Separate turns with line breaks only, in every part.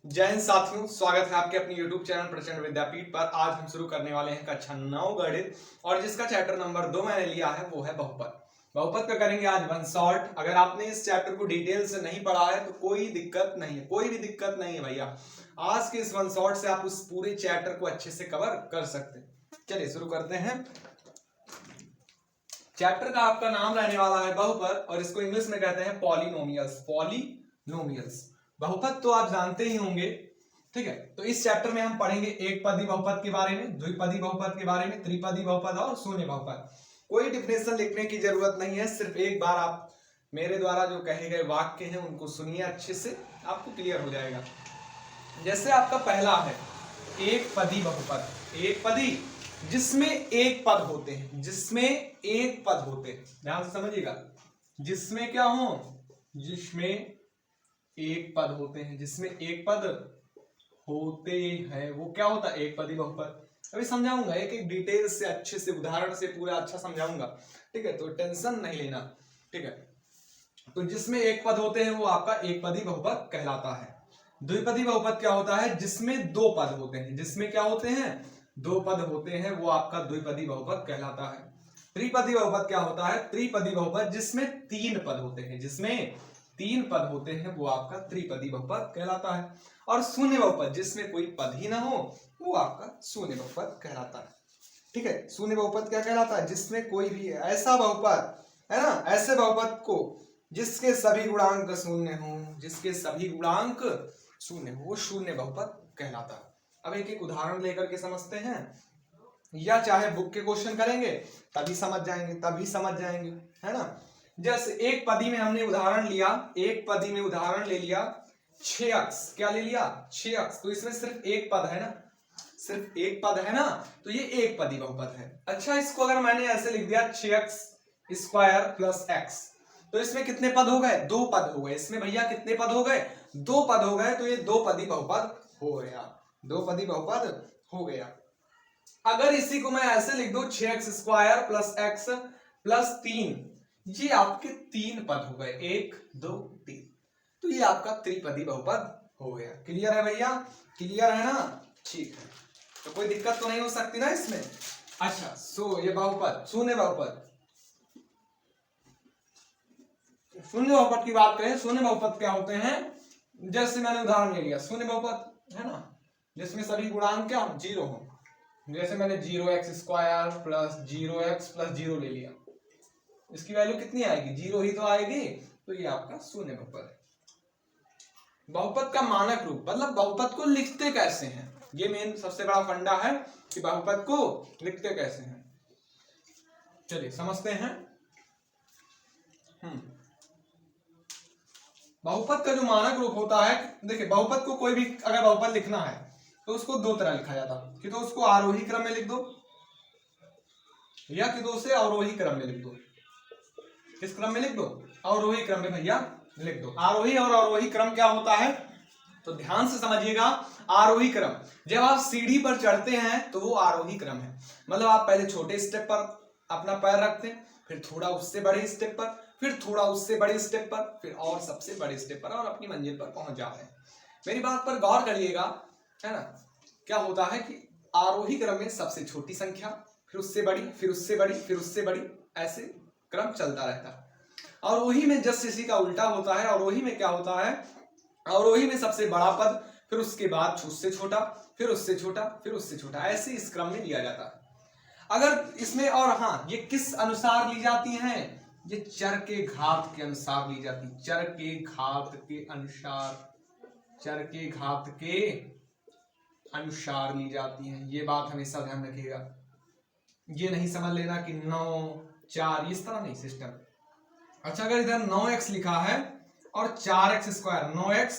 जय हिंद साथियों, स्वागत है आपके अपने YouTube चैनल प्रचंड विद्यापीठ पर। आज हम शुरू करने वाले हैं कक्षा 9 गणित और जिसका चैप्टर नंबर 2 मैंने लिया है वो है बहुपद। बहुपद का करेंगे आज वन शॉट। अगर आपने इस चैप्टर को डिटेल से नहीं पढ़ा है तो कोई दिक्कत नहीं है, कोई भी दिक्कत नहीं है भैया। आज के इस वन शॉट से आप उस पूरे चैप्टर को अच्छे से कवर कर सकते हैं। चलिए शुरू करते हैं। चैप्टर का आपका नाम रहने वाला है बहुपद और इसको इंग्लिश में कहते हैं पॉलिनोमियल्स। पॉलिनोमियल्स बहुपद तो आप जानते ही होंगे, ठीक है। तो इस चैप्टर में हम पढ़ेंगे एक पदी बहुपद के बारे में, द्विपदी बहुपद के बारे में, त्रिपदी बहुपद और शून्य बहुपद। कोई डिफिनेशन लिखने की जरूरत नहीं है, सिर्फ एक बार आप मेरे द्वारा जो कहे गए वाक्य हैं उनको सुनिए अच्छे से, आपको क्लियर हो जाएगा। जैसे आपका पहला है एक पदी बहुपद। एक पदी जिसमें एक पद होते हैं, जिसमें एक पद होते हैं, ध्यान से समझिएगा। जिसमें क्या हो, जिसमें एक पद होते हैं, जिसमें एक पद होते हैं वो क्या होता है, एक पदी बहुपद। अभी समझाऊंगा एक एक डिटेल से, अच्छे से, उदाहरण से पूरा अच्छा समझाऊंगा, ठीक है। तो टेंशन नहीं लेना, ठीक है। तो जिसमें एक पद होते हैं वो आपका एक पदी बहुपद कहलाता है। द्विपदी बहुपद क्या होता है, जिसमें दो पद होते हैं, जिसमें क्या होते हैं, दो पद होते हैं, वो आपका द्विपदी बहुपद कहलाता है। त्रिपदी बहुपद क्या होता है, त्रिपदी बहुपद जिसमें तीन पद होते हैं, जिसमें तीन पद होते हैं वो आपका त्रिपदी बहुपद कहलाता है। और शून्य बहुपद जिसमें कोई पद ही ना हो वो आपका शून्य बहुपद कहलाता है, ठीक है। शून्य बहुपद क्या कहलाता है, जिसमें कोई भी ऐसा बहुपद है ना, ऐसे बहुपद को जिसके सभी गुणांक शून्य हो, जिसके सभी गुणांक शून्य हो, वो शून्य बहुपद कहलाता है। अब एक एक उदाहरण लेकर के समझते हैं, या चाहे बुक के क्वेश्चन करेंगे तभी समझ जाएंगे, तभी समझ जाएंगे, है ना। जैसे एक पदी में हमने उदाहरण लिया, एक पदी में उदाहरण ले लिया 6x, क्या ले लिया 6x, तो इसमें सिर्फ एक पद है ना, सिर्फ एक पद है ना, तो ये एक पदी बहुपद है। अच्छा, इसको अगर मैंने ऐसे लिख दिया 6x स्क्वायर प्लस x, तो इसमें कितने पद हो गए, दो पद हो गए। इसमें भैया कितने पद हो गए, दो पद हो गए, तो ये दो पदी बहुपद हो गया, दो पदी बहुपद हो गया। अगर इसी को मैं ऐसे लिख दूं 6x square plus x plus 3, ये आपके तीन पद हो गए, 1 2 3, तो ये आपका त्रिपदी बहुपद हो गया। क्लियर है भैया, क्लियर है ना, ठीक है। तो कोई दिक्कत तो नहीं हो सकती ना इसमें। अच्छा, सो ये बहुपद, शून्य बहुपद, शून्य बहुपद की बात करें, शून्य बहुपद क्या होते हैं, जैसे मैंने उदाहरण ले लिया शून्य बहुपद है ना, जिसमें सभी गुणांक क्या जीरो हो। जैसे मैंने 0x square plus 0x plus 0 ले लिया, इसकी वैल्यू कितनी आएगी, 0 ही तो आएगी, तो ये आपका शून्य बहुपद है। बहुपद का मानक रूप, मतलब बहुपद को लिखते कैसे हैं, ये मेन सबसे बड़ा फंडा है कि बहुपद को लिखते कैसे हैं। चलिए समझते हैं। बहुपद का जो मानक रूप होता है, देखिए बहुपद को कोई भी अगर बहुपद लिखना है तो उसको दो तरह लिखा जाता है, कि तो उसको आरोही क्रम में लिख दो या कि तो उसे अवरोही क्रम में लिख दो। किस क्रम में लिख दो, अवरोही क्रम में भैया लिख दो। आरोही और अवरोही क्रम क्या होता है, तो ध्यान से समझिएगा। आरोही क्रम, जब आप सीढ़ी पर चढ़ते हैं तो वो आरोही क्रम है, मतलब आप पहले छोटे स्टेप पर अपना पैर रखते हैं, फिर थोड़ा उससे बड़े स्टेप पर, फिर थोड़ा उससे बड़े स्टेप पर, फिर और सबसे बड़े स्टेप पर, और अपनी मंजिल पर पहुंच जाते हैं। मेरी बात पर गौर करिएगा, है ना। क्या होता है कि आरोही क्रम में सबसे छोटी संख्या, फिर उससे बड़ी, फिर उससे बड़ी, फिर उससे बड़ी, ऐसे क्रम चलता रहता है। अवरोही में जस्ट इसी का उल्टा होता है। अवरोही में क्या होता है, अवरोही में सबसे बड़ा पद, फिर उसके बाद उससे छोटा, फिर उससे छोटा, फिर उससे छोटा, ऐसे इस क्रम में लिया जाता है। अगर इसमें, और हाँ, ये किस अनुसार ली जाती हैं, ये चर के घात के अनुसार ली जाती, चर के घात के अनुसार, चर के घात के अनुसार ली जाती हैं। ये बात हमेशा ध्यान रखिएगा, ये नहीं समझ लेना कि 9 4, इस तरह नहीं सिस्टम। अच्छा, अगर इधर 9x लिखा है और 4x square, 9x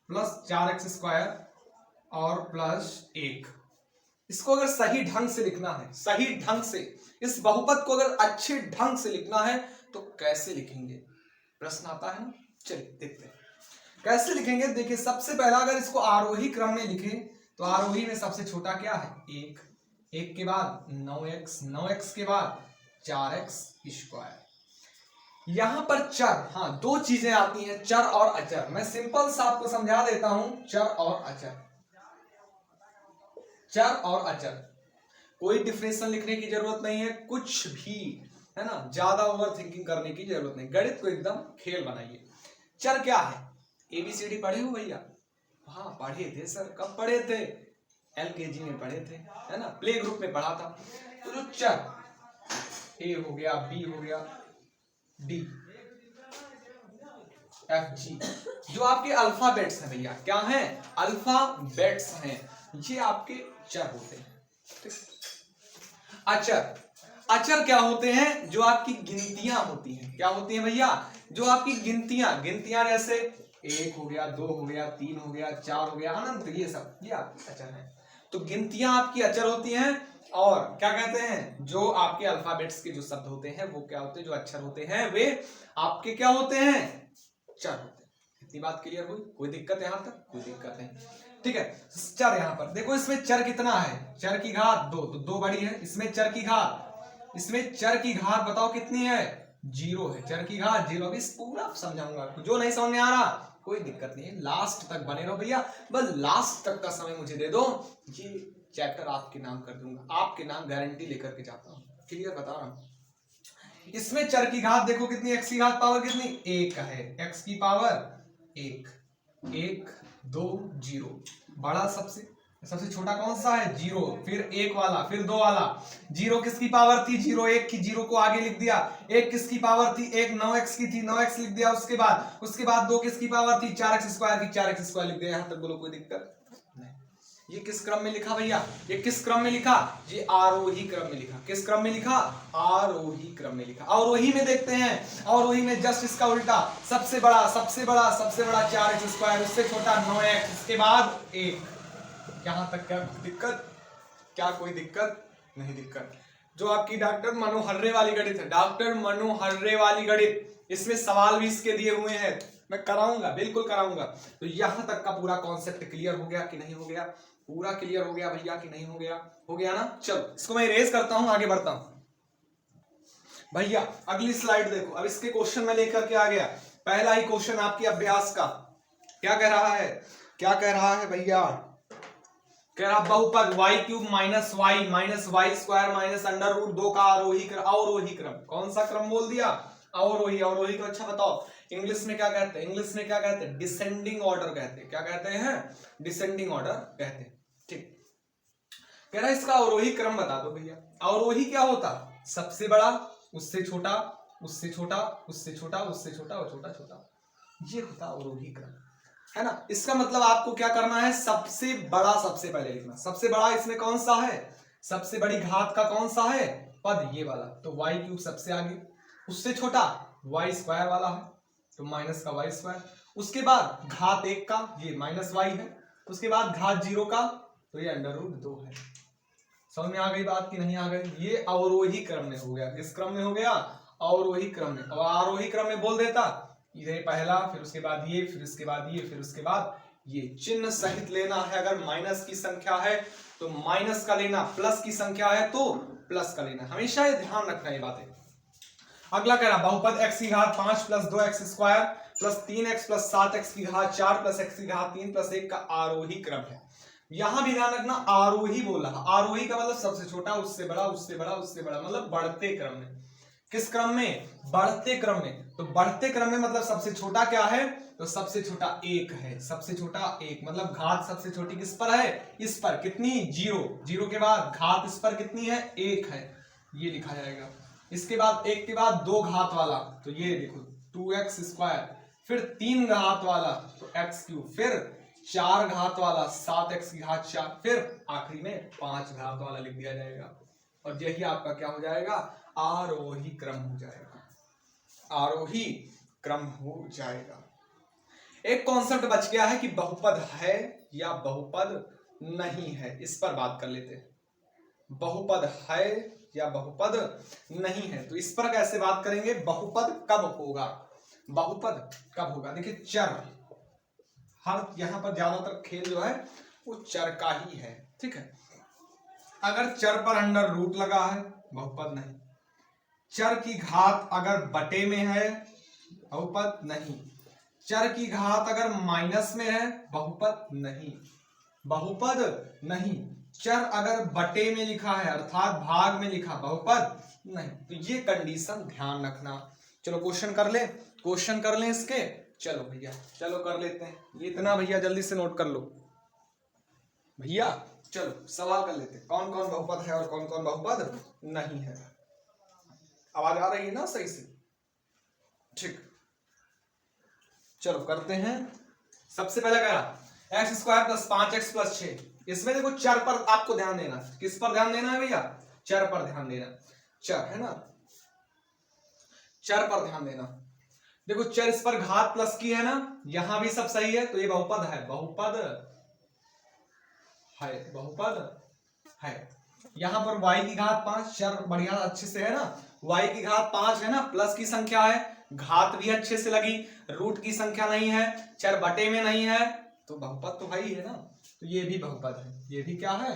plus 4x square और प्लस 1, इसको अगर सही ढंग से लिखना है, सही ढंग से, इस बहुपद को अगर अच्छे ढंग से लिखना है तो कैसे लिखेंगे, प्रश्न आता है ना। चलिए देखते हैं कैसे लिखेंगे। देखिए सबसे पहला अगर इसको आरोही क्रम में लिखें तो आरोही में सबसे छोटा क्या है, 1, 1 के बाद 9x, 9x के बाद 4x स्क्वायर, यहां पर चर, हाँ दो चीजें आती हैं, चर और अचर। मैं सिंपल सा आपको समझा देता हूं, चर और अचर। चर और अचर, कोई डिफिनेशन लिखने की जरूरत नहीं है, कुछ भी, है ना, ज्यादा ओवर थिंकिंग करने की जरूरत नहीं, गणित को एकदम खेल बनाइए। चर क्या है? एबीसीडी पढ़े हो भैया? हाँ पढ़े थे सर। कब पढ़े थे? एलकेजी में पढ़े थे, है ना, प्ले ग्रुप में पढ़ा था। तो जो चर, ए हो गया, बी हो गया, डी, एफ, जी, जो आपके अल्फाबेट्स हैं भैया, क्या हैं? अल्फाबेट्स हैं, ये आपके चर होते हैं। अचर, अचर क्या होते हैं? जो आपकी गिनतियां होती हैं। क्या होती हैं भैया? जो आपकी गिनतियां, गिनतियां जैसे 1 हो गया, 2 हो गया, 3 हो गया, 4 हो गया, अनंत, ये सब ये आपकी अचर है। तो गिनतियां आपकी अचर होती हैं। और क्या कहते हैं? जो आपके अल्फाबेट्स के जो शब्द होते हैं वो क्या होते हैं? जो अक्षर होते हैं वे आपके क्या होते हैं? चर होते हैं। इतनी बात क्लियर हुई? कोई दिक्कत यहां तक? कोई दिक्कत नहीं, ठीक है। चर यहां पर देखो, इसमें चर कितना है? चर की घात 2, तो 2 बड़ी है। इसमें चर की घात, इसमें चर की घात बताओ कितनी है? 0 है। चर की घात 0। अभी पूरा समझाऊंगा आपको, जो नहीं समझ में आ रहा कोई दिक्कत नहीं है, लास्ट तक बने रहो भैया, बस लास्ट तक का समय मुझे दे दो, ये चैप्टर आपके नाम कर दूंगा, आपके नाम गारंटी लेकर के जाता हूं। क्लियर बता रहा हूं। इसमें चर की घात देखो कितनी, एक्स की घात पावर कितनी? 1 है। एक्स की पावर 1, 1 2 0। बड़ा सबसे, सबसे छोटा कौन सा है? 0, फिर 1 वाला, फिर 2 वाला। 0 किसकी पावर थी? 0 1 की, 0 को आगे लिख दिया। 1 किसकी पावर थी? 1 9x की थी, 9x लिख दिया। उसके बाद 2 किसकी पावर थी? 4x स्क्वायर की, 4x स्क्वायर लिख दिया। यहां तक बोलो कोई दिक्कत नहीं। ये किस क्रम में लिखा भैया? ये किस क्रम में लिखा? ये आरोही क्रम में लिखा। किस क्रम में लिखा? आरोही क्रम में लिखा। अवरोही में देखते हैं, अवरोही में जस्ट इसका उल्टा, सबसे बड़ा सबसे बड़ा सबसे बड़ा 4x स्क्वायर, उससे छोटा 9x, इसके बाद 1। यहां तक क्या दिक्कत? क्या कोई दिक्कत नहीं? दिक्कत जो आपकी डॉक्टर मनोहर्रे वाली गणित है, डॉक्टर मनोहर्रे वाली गणित, इसमें सवाल भी इसके दिए हुए हैं, मैं कराऊंगा, बिल्कुल कराऊंगा। तो यहां तक का पूरा कॉन्सेप्ट क्लियर हो गया कि नहीं हो गया? पूरा क्लियर हो गया भैया कि नहीं हो गया? हो गया ना? चलो इसको मैं इरेज करता हूं, आगे बढ़ता हूं भैया। अगली स्लाइड देखो, अब इसके क्वेश्चन में लेकर के आ गया। पहला ही क्वेश्चन आपके अभ्यास का क्या कह रहा है? क्या कह रहा है भैया? कह रहा बहुपद y³ minus Y square minus under root 2 का आरोही क्रम, अवरोही क्रम। कौन सा क्रम बोल दिया? अवरोही। अवरोही को अच्छा बताओ इंग्लिश में क्या कहते हैं? इंग्लिश में क्या कहते हैं? डिसेंडिंग ऑर्डर कहते हैं। क्या कहते हैं? डिसेंडिंग ऑर्डर कहते हैं। ठीक, कह रहा है इसका अवरोही क्रम बता दो भैया। अवरोही क्या होता? सबसे बड़ा, उससे छोटा, उससे छोटा, उससे छोटा, उससे छोटा और छोटा छोटा, ये होता अवरोही क्रम, है ना। इसका मतलब आपको क्या करना है? सबसे बड़ा सबसे पहले लिखना। सबसे बड़ा इसमें कौन सा है? सबसे बड़ी घात का कौन सा है? पद, ये वाला, तो y³ सबसे आगे। उससे छोटा y स्क्वायर वाला है, तो माइनस का y स्क्वायर। उसके बाद घात 1 का, ये माइनस y है। उसके बाद घात 0 का, तो ये अंडर रूट 2 है। समझ में आ गई बात कि नहीं आ गई? ये अवरोही क्रम में हो गया। किस क्रम में हो गया? अवरोही क्रम में। और आरोही क्रम में बोल देता, ये पहला, फिर उसके बाद ये, फिर उसके बाद ये, फिर उसके बाद ये। चिन्ह सहित लेना है। अगर माइनस की संख्या है तो माइनस का लेना, प्लस की संख्या है तो प्लस का लेना, हमेशा ये ध्यान रखना ये बातें। अगला कह रहा बहुपद x की घात 5 plus 2x square plus 3x plus 7x की घात 4 प्लस x की घात 3 प्लस 1 का आरोही क्रम है। यहां भी ध्यान रखना, आरोही बोला। आरोही का मतलब सबसे छोटा, उससे बड़ा, उससे बड़ा, उससे बड़ा, मतलब बढ़ते क्रम में। किस क्रम में? बढ़ते क्रम में। तो बढ़ते क्रम में मतलब सबसे छोटा क्या है? तो सबसे छोटा 1 है। सबसे छोटा 1 मतलब घात सबसे छोटी किस पर है? इस पर। कितनी? 0। 0 के बाद घात इस पर कितनी है? 1 है, ये लिखा जाएगा। इसके बाद 1 के बाद 2 घात वाला, तो ये देखो 2x स्क्वायर, फिर 3 घात वाला तो x³, फिर 4 घात वाला 7x की घात 4, फिर आखिरी में 5 घात वाला लिख दिया जाएगा। और यही आपका क्या हो जाएगा? आरोही क्रम हो जाएगा। आरोही क्रम हो जाएगा। एक कॉन्सेप्ट बच गया है कि बहुपद है या बहुपद नहीं है, इस पर बात कर लेते हैं। बहुपद है या बहुपद नहीं है, तो इस पर कैसे बात करेंगे? बहुपद कब होगा? बहुपद कब होगा? देखिए चर, हर यहां पर ज्यादातर खेल जो है वो चर का ही है, ठीक है। अगर चर पर अंडर रूट लगा है, बहुपद नहीं। चर की घात अगर बटे में है बहुपद नहीं, चर की घात अगर माइनस में है बहुपद नहीं, बहुपद नहीं, चर अगर बटे में लिखा है अर्थात भाग में लिखा बहुपद नहीं। तो ये कंडीशन ध्यान रखना। चलो क्वेश्चन कर लें इसके। चलो भैया चलो कर लेते हैं, ये इतना भैया जल्दी से नोट कर लो भैया। चलो सवाल कर लेते हैं, कौन कौन बहुपद है और कौन कौन बहुपद नहीं है। आवाज आ रही है ना सही से? ठीक, चलो करते हैं। सबसे पहले कहा x square plus 5x plus 6। इसमें देखो चर पर आपको ध्यान देना। किस पर ध्यान देना है भैया? चर पर ध्यान देना। चर है ना, चर पर ध्यान देना। देखो चर इस पर घात प्लस की है ना, यहां भी सब सही है तो ये बहुपद है, बहुपद है, बहुपद है। यहां पर y की घात 5, चर बढ़िया अच्छे से है ना, y की घात 5 है ना, प्लस की संख्या है, घात भी अच्छे से लगी, रूट की संख्या नहीं है, चर बटे में नहीं है, तो बहुपद तो भाई है ना। तो ये भी बहुपद है, ये भी क्या है?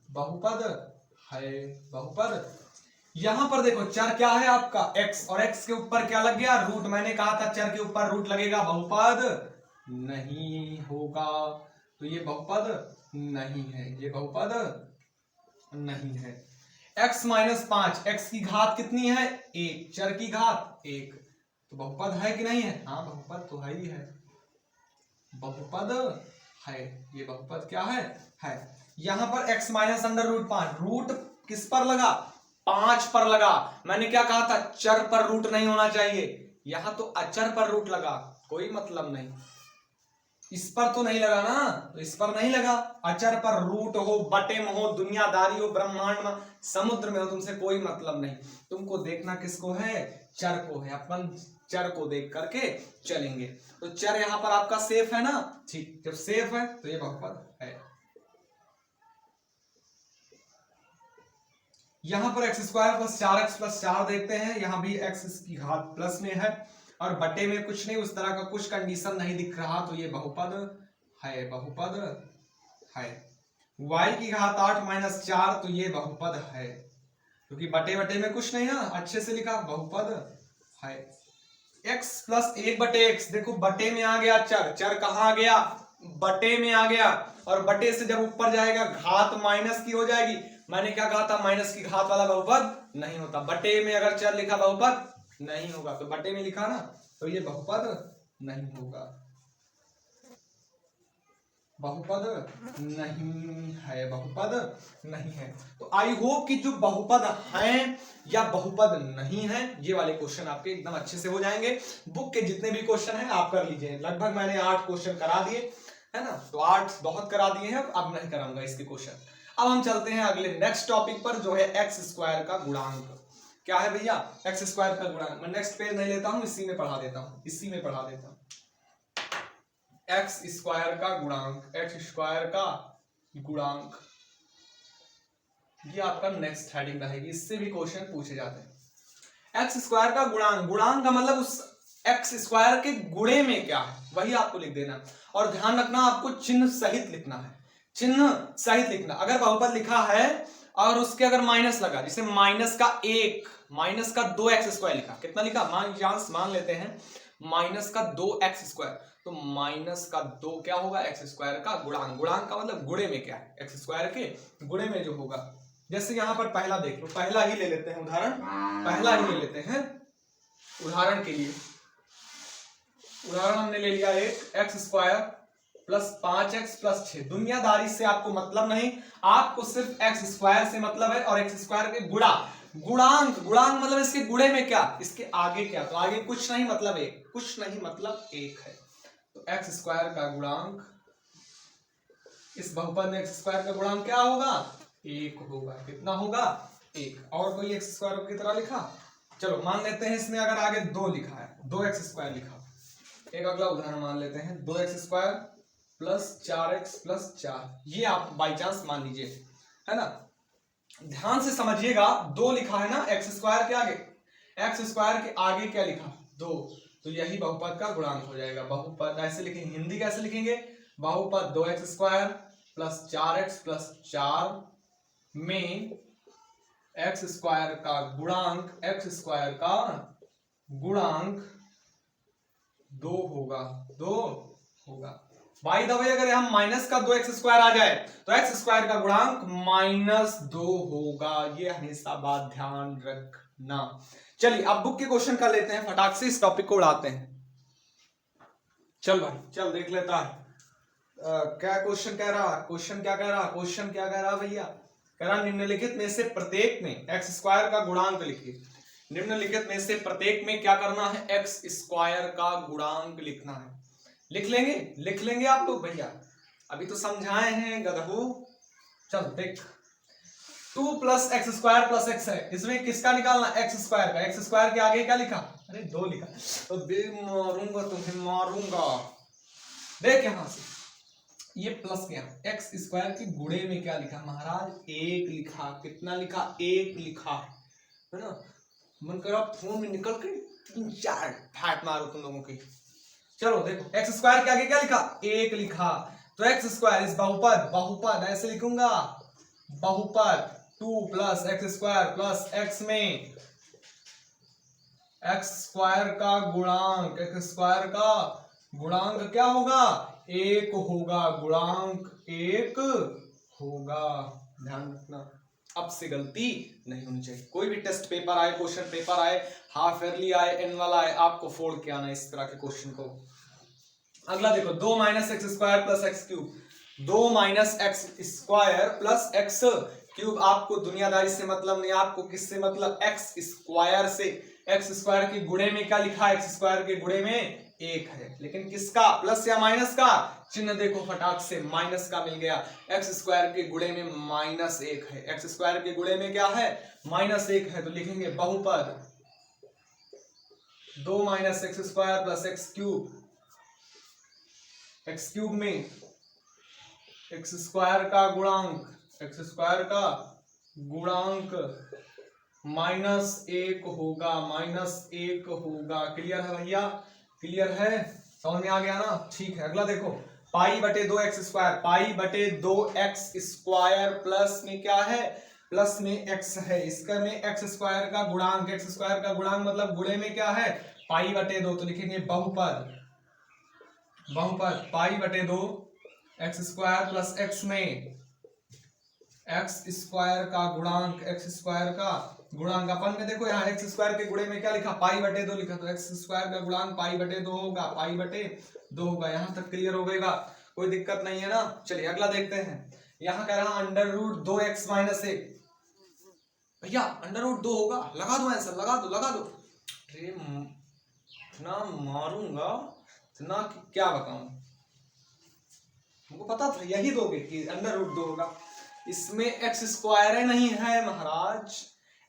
बहुपद है, बहुपद। यहां पर देखो चर क्या है आपका x, और x के ऊपर क्या लग गया? रूट। मैंने कहा था चर के ऊपर रूट लगेगा, बहुपद नहीं होगा, तो ये बहुपद नहीं है, ये बहुपद नहीं है। x माइनस 5, x की घात कितनी है? 1, चर की घात 1, तो बहुपद है कि नहीं है? हाँ बहुपद तो है ही है, बहुपद है, ये बहुपद क्या है? है। यहां पर x minus under root 5, root किस पर लगा? 5 पर लगा। मैंने क्या कहा था? चर पर रूट नहीं होना चाहिए, यहां तो अचर पर रूट लगा, कोई मतलब नहीं। इस पर तो नहीं लगा ना, तो इस पर नहीं लगा। अचर पर रूट हो, बटे में हो, दुनियादारी हो, ब्रह्मांड में, समुद्र में हो, तुमसे कोई मतलब नहीं। तुमको देखना किसको है? चर को है। अपन चर को देख करके चलेंगे। तो चर यहां पर आपका सेफ है ना? ठीक, जब सेफ है तो ये बहुपद है। यहां पर x square plus 4x plus 4 देखते हैं, यहां भी x की घात प्लस में है और बटे में कुछ नहीं, उस तरह का कुछ कंडीशन नहीं दिख रहा, तो ये बहुपद है, बहुपद है। y की घात 8 माइनस 4, तो ये बहुपद है, क्योंकि बटे बटे में कुछ नहीं ना, अच्छे से लिखा, बहुपद है। x प्लस 1 बटे x, देखो बटे में आ गया चर, चर कहां आ गया? बटे में आ गया, और बटे से जब ऊपर जाएगा घात माइनस की हो जाएगी। मैंने क्या कहा था? माइनस की घात वाला बहुपद नहीं होता। बटे में अगर चर लिखा बहुपद नहीं होगा, तो बटे में लिखा ना, तो ये बहुपद नहीं होगा, बहुपद नहीं है, बहुपद नहीं है। तो आई होप कि जो बहुपद हैं या बहुपद नहीं है, ये वाले क्वेश्चन आपके एकदम अच्छे से हो जाएंगे। बुक के जितने भी क्वेश्चन हैं आप कर लीजिए, लगभग मैंने 8 क्वेश्चन करा दिए है ना, तो 8 बहुत करा दिए हैं, अब नहीं कराऊंगा इसके क्वेश्चन। अब हम चलते हैं अगले नेक्स्ट टॉपिक पर, जो है एक्स स्क्वायर का गुणांक। क्या है भैया? एक्स स्क्वायर का गुणांक। मैं नेक्स्ट पेज नहीं लेता हूं, इसी में पढ़ा देता हूं, इसी में पढ़ा देता हूं। एक्स स्क्वायर का गुणांक, एक्स स्क्वायर का गुणांक, ये आपका नेक्स्ट हेडिंग रहेगी, इससे भी क्वेश्चन पूछे जाते हैं। एक्स स्क्वायर का गुणांक, गुणांक का मतलब उस एक्स स्क्वायर के गुणे में क्या है, वही आपको लिख देना। और ध्यान रखना आपको चिन्ह सहित लिखना है, चिन्ह सहित लिखना। अगर बहुपद लिखा है और उसके अगर माइनस लगा, जैसे माइनस का 1, माइनस का 2x स्क्वायर लिखा, कितना लिखा? मान लेते हैं माइनस का 2x स्क्वायर, तो माइनस का 2 क्या होगा? एक्स स्क्वायर का गुणांक। गुणांक का मतलब गुणे में क्या है? एक्स स्क्वायर के गुणे में जो होगा। जैसे यहां पर पहला देख लो, पहला ही ले लेते हैं उदाहरण, पहला ही ले लेते हैं उदाहरण के लिए। उदाहरण हमने ले लिया एक x square plus 5x plus 6। दुनियादारी से आपको मतलब नहीं, आपको सिर्फ एक्स स्क्वायर से मतलब है, और एक्स स्क्वायर के गुणा। गुणांक, गुणांक मतलब इसके गुणे में क्या, इसके आगे क्या, तो आगे कुछ नहीं मतलब एक, कुछ नहीं मतलब एक है। तो एक्स स्क्वायर का गुणांक, इस बहुपद में एक्स स्क्वायर का गुणांक क्या होगा? 1 होगा। कितना होगा? 1। और कोई एक्स स्क्वायर की तरह लिखा? चलो मान लेते हैं इसमें अगर आगे 2 लिखा है, 2x स्क्वायर लिखा। एक अगला उदाहरण मान लेते हैं, 2x square plus 4x plus 4, ये आप बाई चांस मान लीजिए, है ना। ध्यान से समझिएगा, 2 लिखा है ना एक्स स्क्वायर के आगे, एक्स स्क्वायर के आगे क्या लिखा? 2, तो यही बहुपद का गुणांक हो जाएगा। बहुपद ऐसे लिखेंगे, हिंदी कैसे लिखेंगे? बहुपद 2x square plus 4x plus 4 में एक्स स्क्वायर का गुणांक, एक्स स्क्वायर का गुणांक 2 होगा, 2 होगा। बाय द वे अगर हम माइनस का 2 एक्स स्क्वायर आ जाए तो एक्स स्क्वायर का गुणांक -2 होगा, ये हमेशा बात ध्यान रखना। चलिए अब बुक के क्वेश्चन कर लेते हैं, फटाक से इस टॉपिक को उड़ाते हैं। चल भाई चल देख लेता है क्या क्वेश्चन कह रहा, क्वेश्चन क्या कह रहा, क्वेश्चन क्या कह रहा भैया, कह रहा निम्नलिखित में से प्रत्येक में एक्स स्क्वायर का गुणांक लिखिए। निम्नलिखित में से प्रत्येक में क्या करना है, एक्स स्क्वायर का गुणांक लिखना है। लिख लेंगे आप लोग भैया, अभी तो समझाए हैं गधू। चल देख 2 + x² + x है, इसमें किसका निकालना, एक्स स्क्वायर का। एक्स स्क्वायर के आगे क्या लिखा, अरे 2 लिखा, तो मारूंगा तुम्हें मारूंगा। देख यहां से ये प्लस क्या, एक्स स्क्वायर के गुणे में क्या लिखा महाराज, 1 लिखा। कितना लिखा, 1 लिखा, है ना। मन कर आप फोन में निकल के 3-4 फाट मारो तुम लोगों की। चलो देखो एक्स स्क्वायर के आगे क्या लिखा, 1 लिखा, तो एक्स स्क्वायर इस बहुपद, बहुपद ऐसे लिखूंगा, बहुपद 2 + x² + x में एक्स स्क्वायर का गुणांक, एक्स स्क्वायर का गुणांक क्या होगा, 1 होगा, गुणांक 1 होगा। ध्यान रखना, अब से गलती नहीं होनी चाहिए। कोई भी टेस्ट पेपर आए, क्वेश्चन पेपर आए, हाफ ईयरली आए, एनुअल आए, आपको फोड़ के आना इस तरह के क्वेश्चन को। अगला देखो 2 - x² + x³, 2 - x² + x³ आपको दुनियादारी से मतलब नहीं, आपको किससे मतलब, एक्स स्क्वायर से। एक्स स्क्वायर के गुणे में क्या लिखा, एक्स स्क्वायर के गुणे में 1 है, लेकिन किसका, प्लस या माइनस का, चिन्ह देखो फटाक से, माइनस का मिल गया। एक्स स्क्वायर के गुणे में -1 है, एक्स स्क्वायर के गुणे में क्या है, -1 है, तो लिखेंगे बहुपद 2 - x² + x³, x³ में एक्स स्क्वायर का गुणांक, एक्स स्क्वायर का गुणांक -1 होगा, -1 होगा। क्लियर है भैया, क्लियर है, समझ में आ गया ना, ठीक है। अगला देखो π/2x², π/2x² प्लस में क्या है, प्लस में x है, इसका में एक्स स्क्वायर का गुणांक, एक्स स्क्वायर का गुणांक मतलब गुणे में क्या है, π/2, तो लिखेंगे बहुपद, बहुपद π/2 x² + x में एक्स स्क्वायर का गुणांक, एक्स स्क्वायर का गुणांक। अपन में देखो यहाँ एक्स स्क्वायर के गुणे में क्या लिखा, π/2 लिखा, तो एक्स स्क्वायर का गुणांक π/2 होगा, π/2 होगा। यहाँ तक क्लियर हो गएगा, कोई दिक्कत नहीं है ना। चलिए अगला देखते हैं, यहाँ कह रहा √2x - 1 भैया, √2 होगा, लगा दो आंसर, लगा दो, लगा दो। इतना मारूंगा, इतना क्या बताऊं, हमको पता था यही दोगे कि √2 होगा। इसमें एक्स स्क्वायर नहीं है महाराज,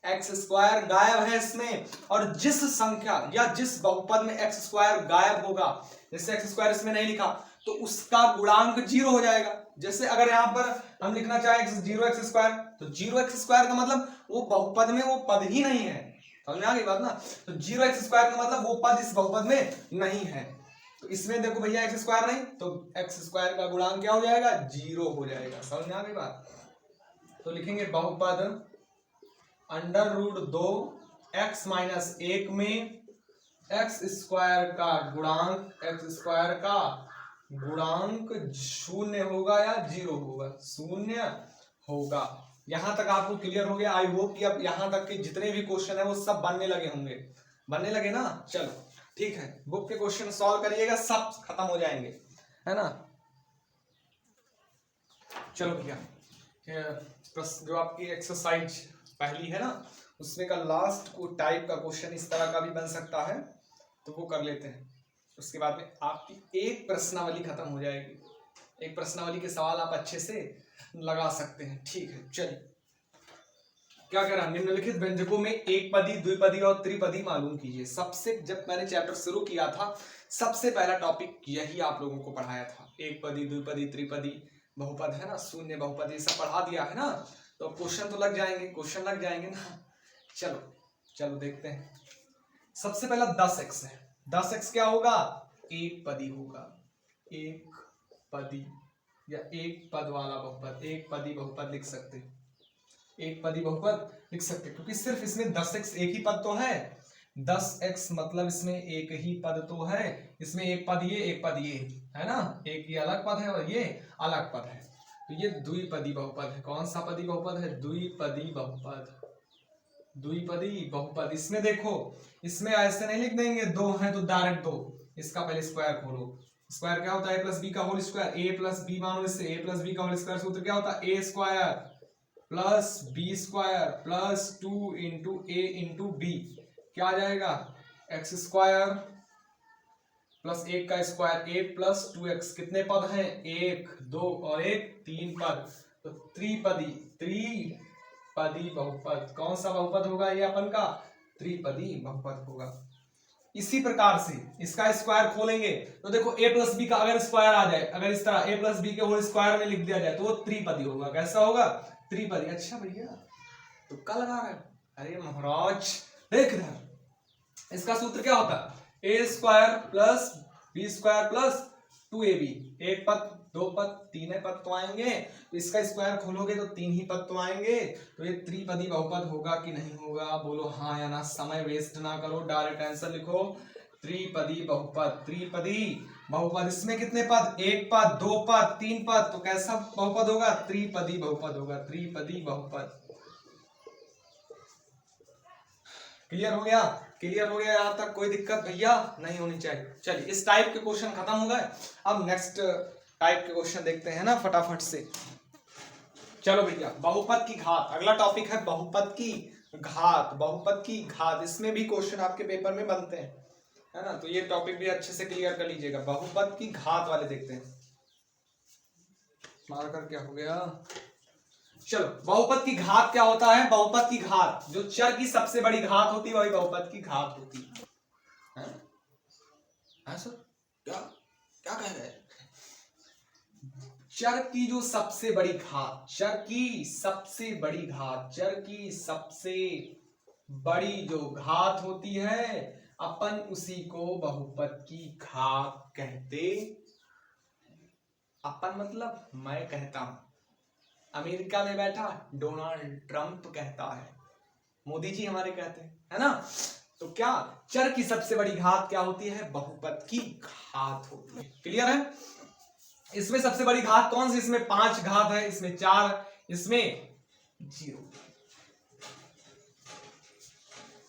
एक्स स्क्वायर गायब है इसमें, और जिस संख्या या जिस बहुपद में एक्स स्क्वायर गायब होगा, जैसे एक्स स्क्वायर इसमें नहीं लिखा, तो उसका गुणांक 0 हो जाएगा। जैसे अगर यहाँ पर हम लिखना चाहे 0x², तो 0x² का मतलब वो बहुपद में वो पद ही नहीं है, समझ में आ गई बात ना। तो 0x² का मतलब वो पद इस बहुपद में नहीं है, तो इसमें देखो भैया एक्स स्क्वायर नहीं, तो एक्स स्क्वायर का गुणांक क्या हो जाएगा, 0 हो जाएगा। समझ में आ गई बात, तो लिखेंगे बहुपद √2x - 1 में एक्स स्क्वायर का गुणांक, एक्स स्क्वायर का गुणांक 0 होगा या 0 होगा, 0 होगा। यहां तक आपको क्लियर हो गया। आई होप कि अब यहां तक के जितने भी क्वेश्चन है वो सब बनने लगे होंगे, बनने लगे ना। चलो ठीक है, बुक के क्वेश्चन सॉल्व करिएगा, सब खत्म हो जाएंगे, है ना। चलो भैया, जो आपकी एक्सरसाइज पहली है ना, उसमें का लास्ट को टाइप का क्वेश्चन इस तरह का भी बन सकता है, तो वो कर लेते हैं। उसके बाद में आपकी एक प्रश्नावली खत्म हो जाएगी, एक प्रश्नावली के सवाल आप अच्छे से लगा सकते हैं। ठीक है, चलिए क्या कह रहा, निम्नलिखित व्यंजकों में एक पदी, द्विपदी और त्रिपदी मालूम कीजिए। सबसे जब मैंने चैप्टर शुरू किया था, सबसे पहला टॉपिक यही आप लोगों को पढ़ाया था, एक पदी, द्विपदी, त्रिपदी, बहुपद है ना, शून्य बहुपद, ये सब पढ़ा दिया है ना। तो क्वेश्चन तो लग जाएंगे, क्वेश्चन लग जाएंगे ना। चलो चलो देखते हैं। सबसे पहला 10x है, 10x क्या होगा, एक पदी होगा, एक पदी या एक पद वाला बहुपद, एक पदी बहुपद लिख सकते हैं। एक पदी बहुपद लिख सकते हैं, क्योंकि सिर्फ इसमें 10x एक ही पद तो है, 10x मतलब इसमें एक ही पद तो है, इसमें एक पद ये एक पद ये है ना, एक ये अलग पद है और ये अलग पद है, तो ये द्विपदी बहुपद है। कौन सा पदी बहुपद है? द्विपदी बहुपद, द्विपदी बहुपद। इसमें देखो, इसमें ऐसे नहीं लिख देंगे, दो है तो डायरेक्ट दो, इसका पहले स्क्वायर खोलो। स्क्वायर क्या होता है? a प्लस बी का whole square, a plus B मानो इससे, a प्लस बी का होल स्क्वायर सूत्र क्या होता है? a square plus B square plus 2 into A into B, क्या आ जाएगा? एक्स स्क्वायर प्लस एक का स्क्वायर, ए प्लस 2x, कितने पद हैं? एक, दो और एक, तीन पद, तो त्रिपदी बहुपद। कौन सा बहुपद होगा ये अपन का? त्रिपदी बहुपद होगा। इसी प्रकार से इसका स्क्वायर खोलेंगे तो देखो a प्लस बी का अगर स्क्वायर आ जाए, अगर इस तरह a प्लस बी के होल स्क्वायर में लिख दिया जाए तो वो त्रिपदी होगा। कैसा होगा? त्रिपदी। अच्छा भैया तुक्का लगा रहे हैं? अरे महाराज देख इधर, इसका सूत्र क्या होता है? A square plus B square plus 2ab, एक पद, दो पद, तीन पद तो आएंगे, तो इसका स्क्वायर खोलोगे तो तीन ही पद तो आएंगे, तो ये त्रिपदी बहुपद होगा कि नहीं होगा? बोलो हाँ या ना, समय वेस्ट ना करो, डायरेक्ट आंसर लिखो। त्रिपदी बहुपद, त्रिपदी बहुपद। इसमें कितने पद? एक पद, दो पद, तीन पद, तो कैसा बहुपद होगा? त्रिपदी बहुपद होगा, त्रिपदी बहुपद। क्लियर हो गया? क्लियर हो गया? यहां तक कोई दिक्कत भैया नहीं होनी चाहिए। चलिए इस टाइप के क्वेश्चन खत्म हो गए, अब नेक्स्ट टाइप के क्वेश्चन देखते हैं ना फटाफट से। चलो भैया, बहुपद की घात, अगला टॉपिक है बहुपद की घात। बहुपद की घात, इसमें भी क्वेश्चन आपके पेपर में बनते हैं, है ना, तो ये टॉपिक भी अच्छे से क्लियर कर लीजिएगा। बहुपद की घात वाले देखते हैं। मार्कर क्या हो गया? चलो, बहुपद की घात क्या होता है? बहुपद की घात, जो चर की सबसे बड़ी घात होती है वही बहुपद की घात होती है। सर क्या क्या कह रहे हैं? चर की जो सबसे बड़ी घात, चर की सबसे बड़ी घात, चर की सबसे बड़ी जो घात होती है, अपन उसी को बहुपद की घात कहते। अपन मतलब मैं कहता हूं, अमेरिका में बैठा डोनाल्ड ट्रंप कहता है, मोदी जी हमारे कहते हैं, है ना। तो क्या चर की सबसे बड़ी घात क्या होती है? बहुपद की घात होती है। क्लियर है? इसमें सबसे बड़ी घात कौन सी? इसमें 5 घात है, इसमें 4, इसमें 0।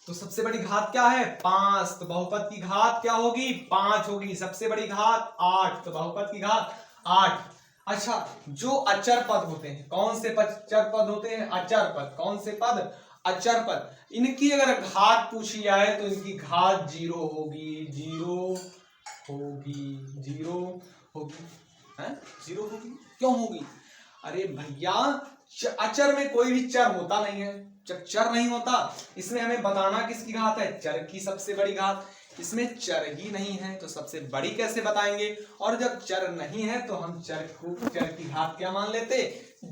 तो सबसे बड़ी घात क्या है? 5। तो बहुपद की घात क्या होगी? 5 होगी। सबसे बड़ी घात 8, तो बहुपद की घात 8। अच्छा, जो अचर पद होते हैं, कौन से अचर पद होते हैं? अचर पद। कौन से पद? अचर पद। इनकी अगर घात पूछी जाए तो इनकी घात 0 होगी, 0 होगी, 0 होगी, है 0 होगी। क्यों होगी? अरे भैया, अचर में कोई भी चर होता नहीं है, जब चर नहीं होता, इसमें हमें बताना किसकी घात है? चर की सबसे बड़ी घात। इसमें चर ही नहीं है तो सबसे बड़ी कैसे बताएंगे? और जब चर नहीं है तो हम चर की घात क्या मान लेते?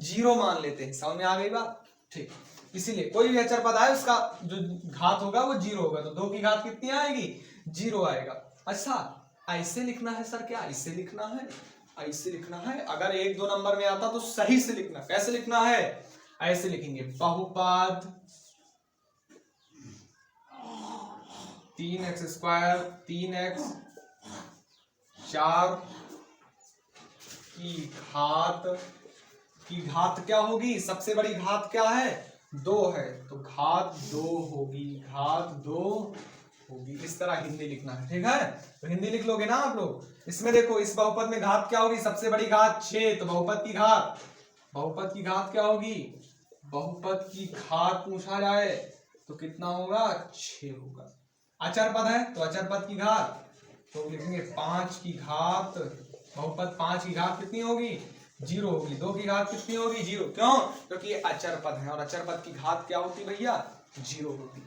0 मान लेते हैं। समझ में आ गई बात? ठीक, इसीलिए कोई भी अचर पद आए उसका जो घात होगा वो 0 होगा। तो 2 की घात कितनी आएगी? 0 आएगा। अच्छा, ऐसे लिखना है सर? क्या ऐसे लिखना है? ऐसे लिखना है। अगर 1-2 नंबर में आता तो सही से लिखना। कैसे लिखना है? ऐसे लिखेंगे, बहुपद 3x स्क्वायर 3x 4 की घात क्या होगी? सबसे बड़ी घात क्या है? 2 है, तो घात 2 होगी, घात 2 होगी। इस तरह हिंदी लिखना है, ठीक है? तो हिंदी लिख लोगे ना आप लोग। इसमें देखो, इस बहुपद में घात क्या होगी? सबसे बड़ी घात 6, तो बहुपद की घात क्या होगी? बहुपद की घात पूछा जाए तो कितना होगा? 6 होगा। अचर पद है तो अचर पद की घात तो लिखेंगे 5 की घात। बहुपद 5 की घात कितनी होगी? 0 होगी। 2 की घात कितनी होगी? 0। क्यों? क्योंकि ये अचर पद है और अचर पद की घात क्या होती भैया? 0 होती।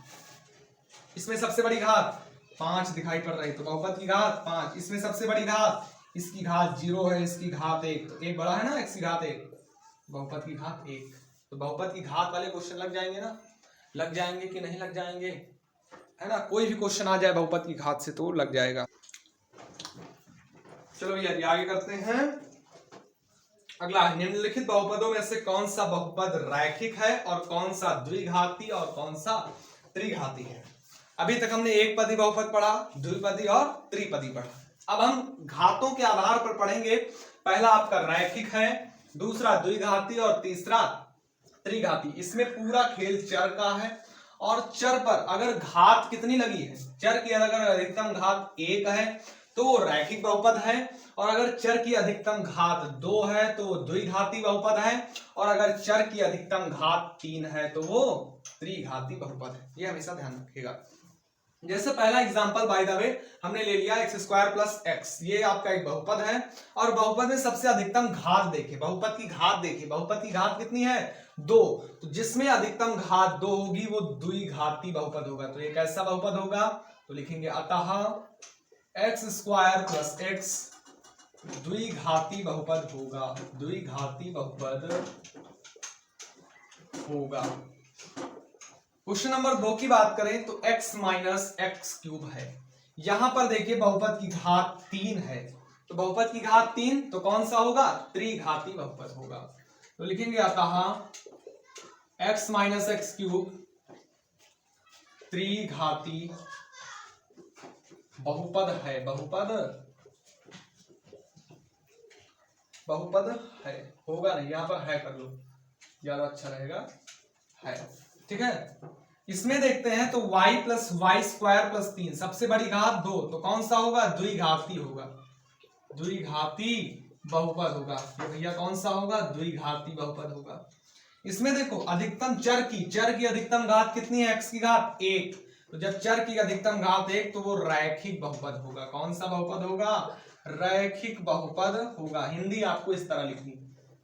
इसमें सबसे बड़ी घात 5 दिखाई पड़ रही, तो बहुपद की घात 5। इसमें सबसे बड़ी घात, इसकी घात 0 है, इसकी घात 1, तो 1 बड़ा है ना, x की घात 1, बहुपद की घात 1। तो बहुपद की घात वाले क्वेश्चन लग जाएंगे ना? लग जाएंगे कि नहीं लग जाएंगे? है ना, कोई भी क्वेश्चन आ जाए बहुपद की घात से तो लग जाएगा। चलो भैया आगे करते हैं। अगला, निम्नलिखित बहुपदों में से कौन सा बहुपद रैखिक है और कौन सा द्विघाती और कौन सा त्रिघाती है। अभी तक हमने एक पदी बहुपद पढ़ा, द्विपदी और त्रिपदी पढ़ा। अब हम घातों के आधार पर पढ़ेंगे। पहला आपका रैखिक है, दूसरा द्विघाती और तीसरा त्रिघाती। इसमें पूरा खेल चर का है और चर पर अगर घात कितनी लगी है, चर की अगर अधिकतम घात 1 है तो वो रैखिक बहुपद है, और अगर चर की अधिकतम घात 2 है तो वो द्विघाती बहुपद है, और अगर चर की अधिकतम घात 3 है तो वो त्रिघाती बहुपद है। ये हमेशा ध्यान रखिएगा। जैसे पहला एग्जांपल बाय द वे हमने ले लिया x² प्लस एक्स, ये आपका एक बहुपद है और बहुपद में सबसे अधिकतम घात देखिए, बहुपद की घात देखिए, बहुपद की घात कितनी है 2, तो जिसमें अधिकतम घात 2 होगी वो द्विघाती बहुपद होगा। तो ये कैसा बहुपद होगा, तो लिखेंगे अतः x² प्लस एक्स द्विघाती बहुपद होगा, द्विघाती बहुपद होगा। क्वेश्चन नंबर 2 की बात करें तो x माइनस एक्स क्यूब है। यहां पर देखिए बहुपद की घात 3 है, तो बहुपद की घात 3 तो कौन सा होगा, त्रिघाती बहुपद होगा। तो लिखेंगे अतः x माइनस एक्स क्यूब त्रिघाती बहुपद है, बहुपद है, होगा नहीं, यहां पर है कर लो ज्यादा अच्छा रहेगा, है, ठीक है। इसमें देखते हैं तो y प्लस y² प्लस 3 सबसे बड़ी घात 2, तो कौन सा होगा, द्विघाती होगा, द्विघाती बहुपद होगा। ये भैया कौन सा होगा, द्विघाती बहुपद होगा। इसमें देखो अधिकतम चर की अधिकतम घात कितनी है, x की घात 1, तो जब चर की अधिकतम घात 1 तो वो रैखिक बहुपद होगा। कौन सा बहुपद होगा, रैखिक बहुपद होगा। हिंदी आपको इस तरह लिखनी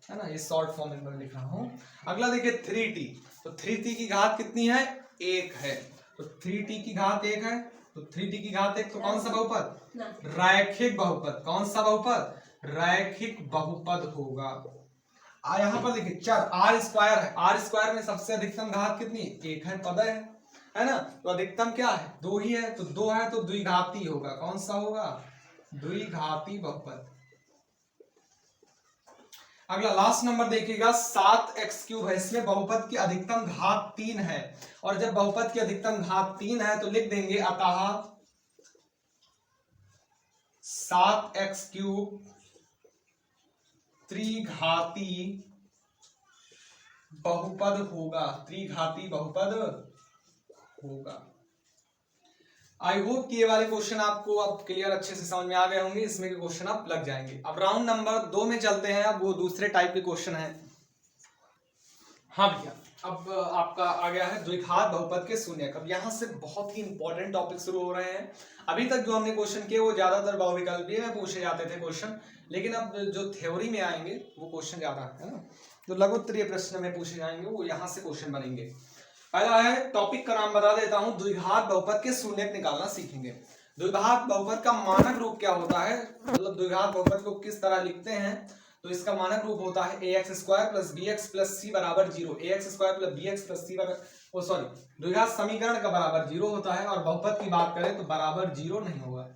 है ना, ये शॉर्ट फॉर्म में लिख रहा हूं। अगला देखिए 3t, तो 3t की घात कितनी है, 1 है, तो 3t की घात 1 है, तो 3t की घात 1 तो कौन सा बहुपद, रैखिक बहुपद। कौन सा बहुपद, रैखिक बहुपद होगा। यहां पर देखिए चर r² है, r² में सबसे अधिकतम घात कितनी, 1 है, पद है ना, तो अधिकतम क्या है, 2 ही है, तो 2 है तो द्विघाती होगा। कौन सा होगा, द्विघाती बहुपद। अगला लास्ट नंबर देखिएगा 7x³ है, इसमें बहुपद की अधिकतम घात 3 है, और जब बहुपद की अधिकतम घात 3 है तो लिख देंगे अतः 7x³ त्रिघाती बहुपद होगा, त्रिघाती बहुपद होगा। आई होप कि ये वाले क्वेश्चन आपको अब क्लियर अच्छे से समझ में आ गए होंगे, इसमें के क्वेश्चन आप लग जाएंगे। अब राउंड नंबर 2 में चलते हैं, अब वो दूसरे टाइप के क्वेश्चन हैं। हाँ भैया, अब आपका आ गया है द्विघात बहुपद के शून्यक। अब यहाँ से बहुत ही इंपॉर्टेंट टॉपिक शुरू हो रहे हैं। अभी तक जो हमने क्वेश्चन किए वो ज्यादातर बहुविकल्पीय में पूछे जाते थे क्वेश्चन, लेकिन अब जो थ्योरी में आएंगे वो क्वेश्चन ज्यादा है ना, जो लघु उत्तरीय प्रश्न में पूछे जाएंगे वो यहाँ से क्वेश्चन बनेंगे। पहला है, टॉपिक का नाम बता देता हूं, द्विघात बहुपद के शून्यक निकालना सीखेंगे। द्विघात बहुपद का मानक रूप क्या होता है, मतलब द्विघात बहुपद को किस तरह लिखते हैं, तो इसका मानक रूप होता है ax² plus bx plus c बराबर 0। ax² plus bx plus c बराबर द्विघात समीकरण का बराबर 0 होता है, और बहुपद की बात करें तो बराबर 0 नहीं होगा,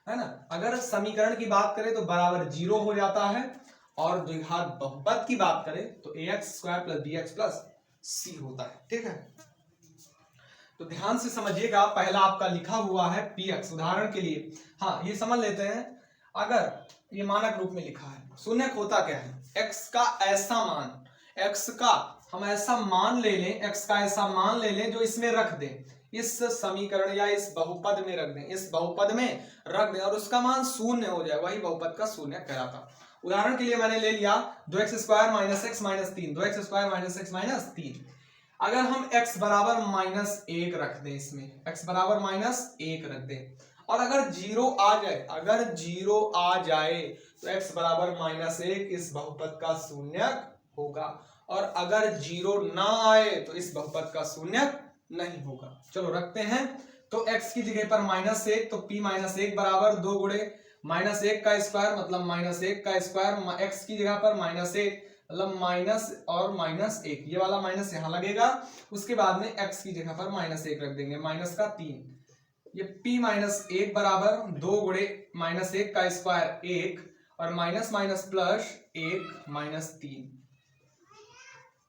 है ना। अगर समीकरण की बात करें तो बराबर 0 हो जाता है, और द्विघात बहुपद की बात करें तो ax² plus bx plus c होता है, ठीक है। तो ध्यान से समझिएगा, पहला आपका लिखा हुआ है px, उदाहरण के लिए हाँ ये समझ लेते हैं। अगर ये मानक रूप में लिखा है, शून्यक होता क्या है, x का ऐसा मान, x का हम ऐसा मान ले लें, x का ऐसा मान ले लें जो इसमें रख दें, इस समीकरण या इस बहुपद में रख दें, इस बहुपद में रख दें, और उसका मान शून्य हो जाए, वही बहुपद का शून्यक कहलाता। उदाहरण के लिए मैंने ले लिया 2x² minus x minus 3, 2x² minus x minus 3। अगर हम x बराबर -1 रख दें, इसमें x बराबर -1 रख दें, और अगर 0 आ जाए, अगर 0 आ जाए तो x बराबर -1 इस बहुपद का शून्यक होगा, और अगर 0 ना आए तो इस बहुपद का शून्यक नहीं होगा। चलो रखते हैं, तो x की जगह पर -1, तो p -1 बराबर 2 गुणे -1 का स्क्वायर मतलब -1 का स्क्वायर, x की जगह पर -1 मतलब माइनस और -1, ये वाला माइनस यहाँ लगेगा, उसके बाद में x की जगह पर -1 रख देंगे, माइनस का 3, ये p -1 बराबर 2 गुणे -1 का स्क्वायर 1, और minus minus plus 1 minus 3,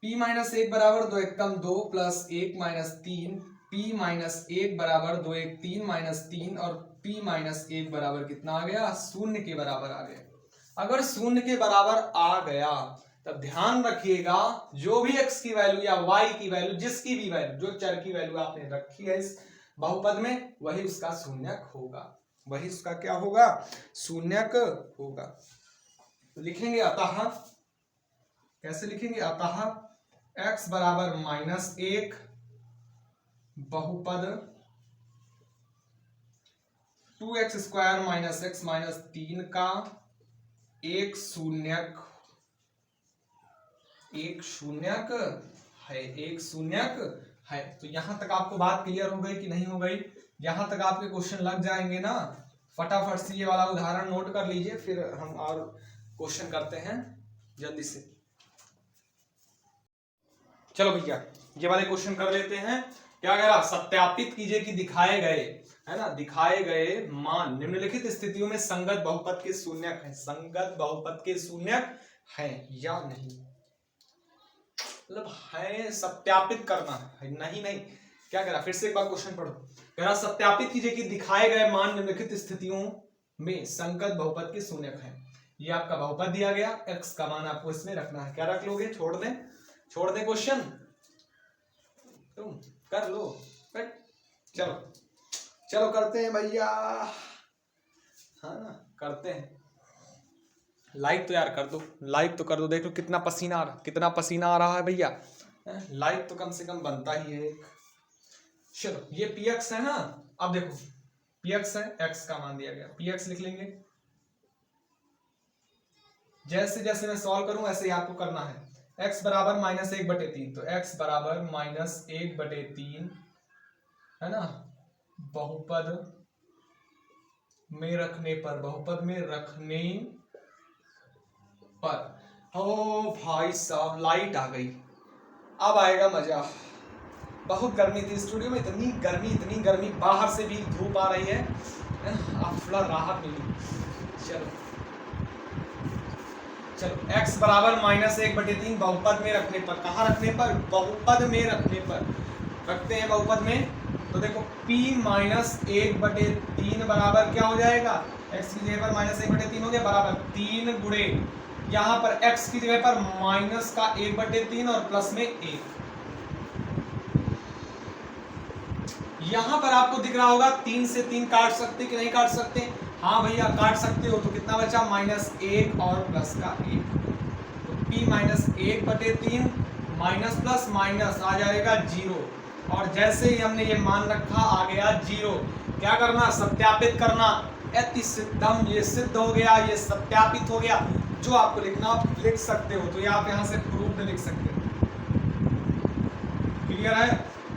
p minus 1 बराबर 2 1 कम 2 प्लस 1 माइनस 3, p माइनस 1 बराबर 2 1 3 माइनस 3 और p माइनस 1 बराबर कितना आ गया? शून्य के बराबर आ गया। अगर शून्य के बराबर आ गया तब ध्यान रखिएगा जो भी x की वैल्यू या y की वैल्यू, जिसकी भी वैल्यू, जो चर की वैल्यू आपने रखी है इस बहुपद में, वही उसका शून्यक होगा, वही उसका क्या होगा? शून्यक होगा। तो लिखेंगे अतः, कैसे लिखेंगे? अतः x बराबर माइनस 1 बहुपद 2x square minus x minus 3 का एक शून्यक है, एक शून्यक है। तो यहां तक आपको बात क्लियर हो गई कि नहीं हो गई? यहां तक आपके क्वेश्चन लग जाएंगे ना? फटाफट से ये वाला उदाहरण नोट कर लीजिए, फिर हम और क्वेश्चन करते हैं जल्दी से। चलो भैया ये वाले क्वेश्चन कर लेते हैं। क्या कह रहा? सत्यापित कीजिए कि दिखाए गए, है ना, दिखाए गए मान निम्नलिखित स्थितियों में संगत बहुपद के शून्यक है, संगत बहुपद के शून्यक है या नहीं। मतलब है, सत्यापित करना है, नहीं नहीं। क्या कह रहा? फिर से एक बार क्वेश्चन पढ़ो। कह रहा सत्यापित कीजिए कि दिखाए गए मान निम्नलिखित स्थितियों में संगत बहुपद के शून्यक है। ये आपका बहुपद दिया गया, x का मान आपको इसमें रखना है। क्या रख लोगे? छोड़ दें क्वेश्चन, तुम कर लो। चलो करते हैं भैया, हाँ ना, करते हैं। लाइक तो यार कर दो, लाइक तो कर दो। देख लो कितना पसीना आ रहा है भैया। लाइक तो कम से कम बनता ही है। चलो ये px है ना, अब देखो px है, x का मान दिया गया, px लिख लेंगे। जैसे जैसे मैं सॉल्व करूं ऐसे ही आपको करना है। x बराबर माइनस 1/3, तो x बराबर माइनस 1/3 है ना, बहुपद में रखने पर, ओ भाई साहब लाइट आ गई, अब आएगा मजा। बहुत गर्मी थी स्टूडियो में, इतनी गर्मी, बाहर से भी धूप आ रही है, अब थोड़ा राहत मिली। चलो x बराबर माइनस 1/3 बहुपद में रखने पर, कहाँ रखने पर? बहुपद में रखने पर रखते हैं, बहुपद में। तो देखो p माइनस 1/3 बराबर क्या हो जाएगा? x की जगह पर माइनस 1/3 हो गया, बराबर 3 गुणे यहाँ पर x की जगह पर माइनस का 1/3 और प्लस में 1। यहां पर आपको दिख रहा होगा 3 से 3 काट सकते कि नहीं काट सकते? हाँ भैया काट सकते हो। तो कितना बचा? माइनस 1 और प्लस का 1। तो p minus 1/3 minus plus minus आ जाएगा 0, और जैसे ही हमने ये मान रखा आ गया 0। क्या करना? सत्यापित करना। अति सिद्धम, ये सिद्ध हो गया, ये सत्यापित हो गया। जो आपको लिखना आप लिख सकते हो, तो ये आप यहां से प्रूफ लिख सकते हो। क्लियर है?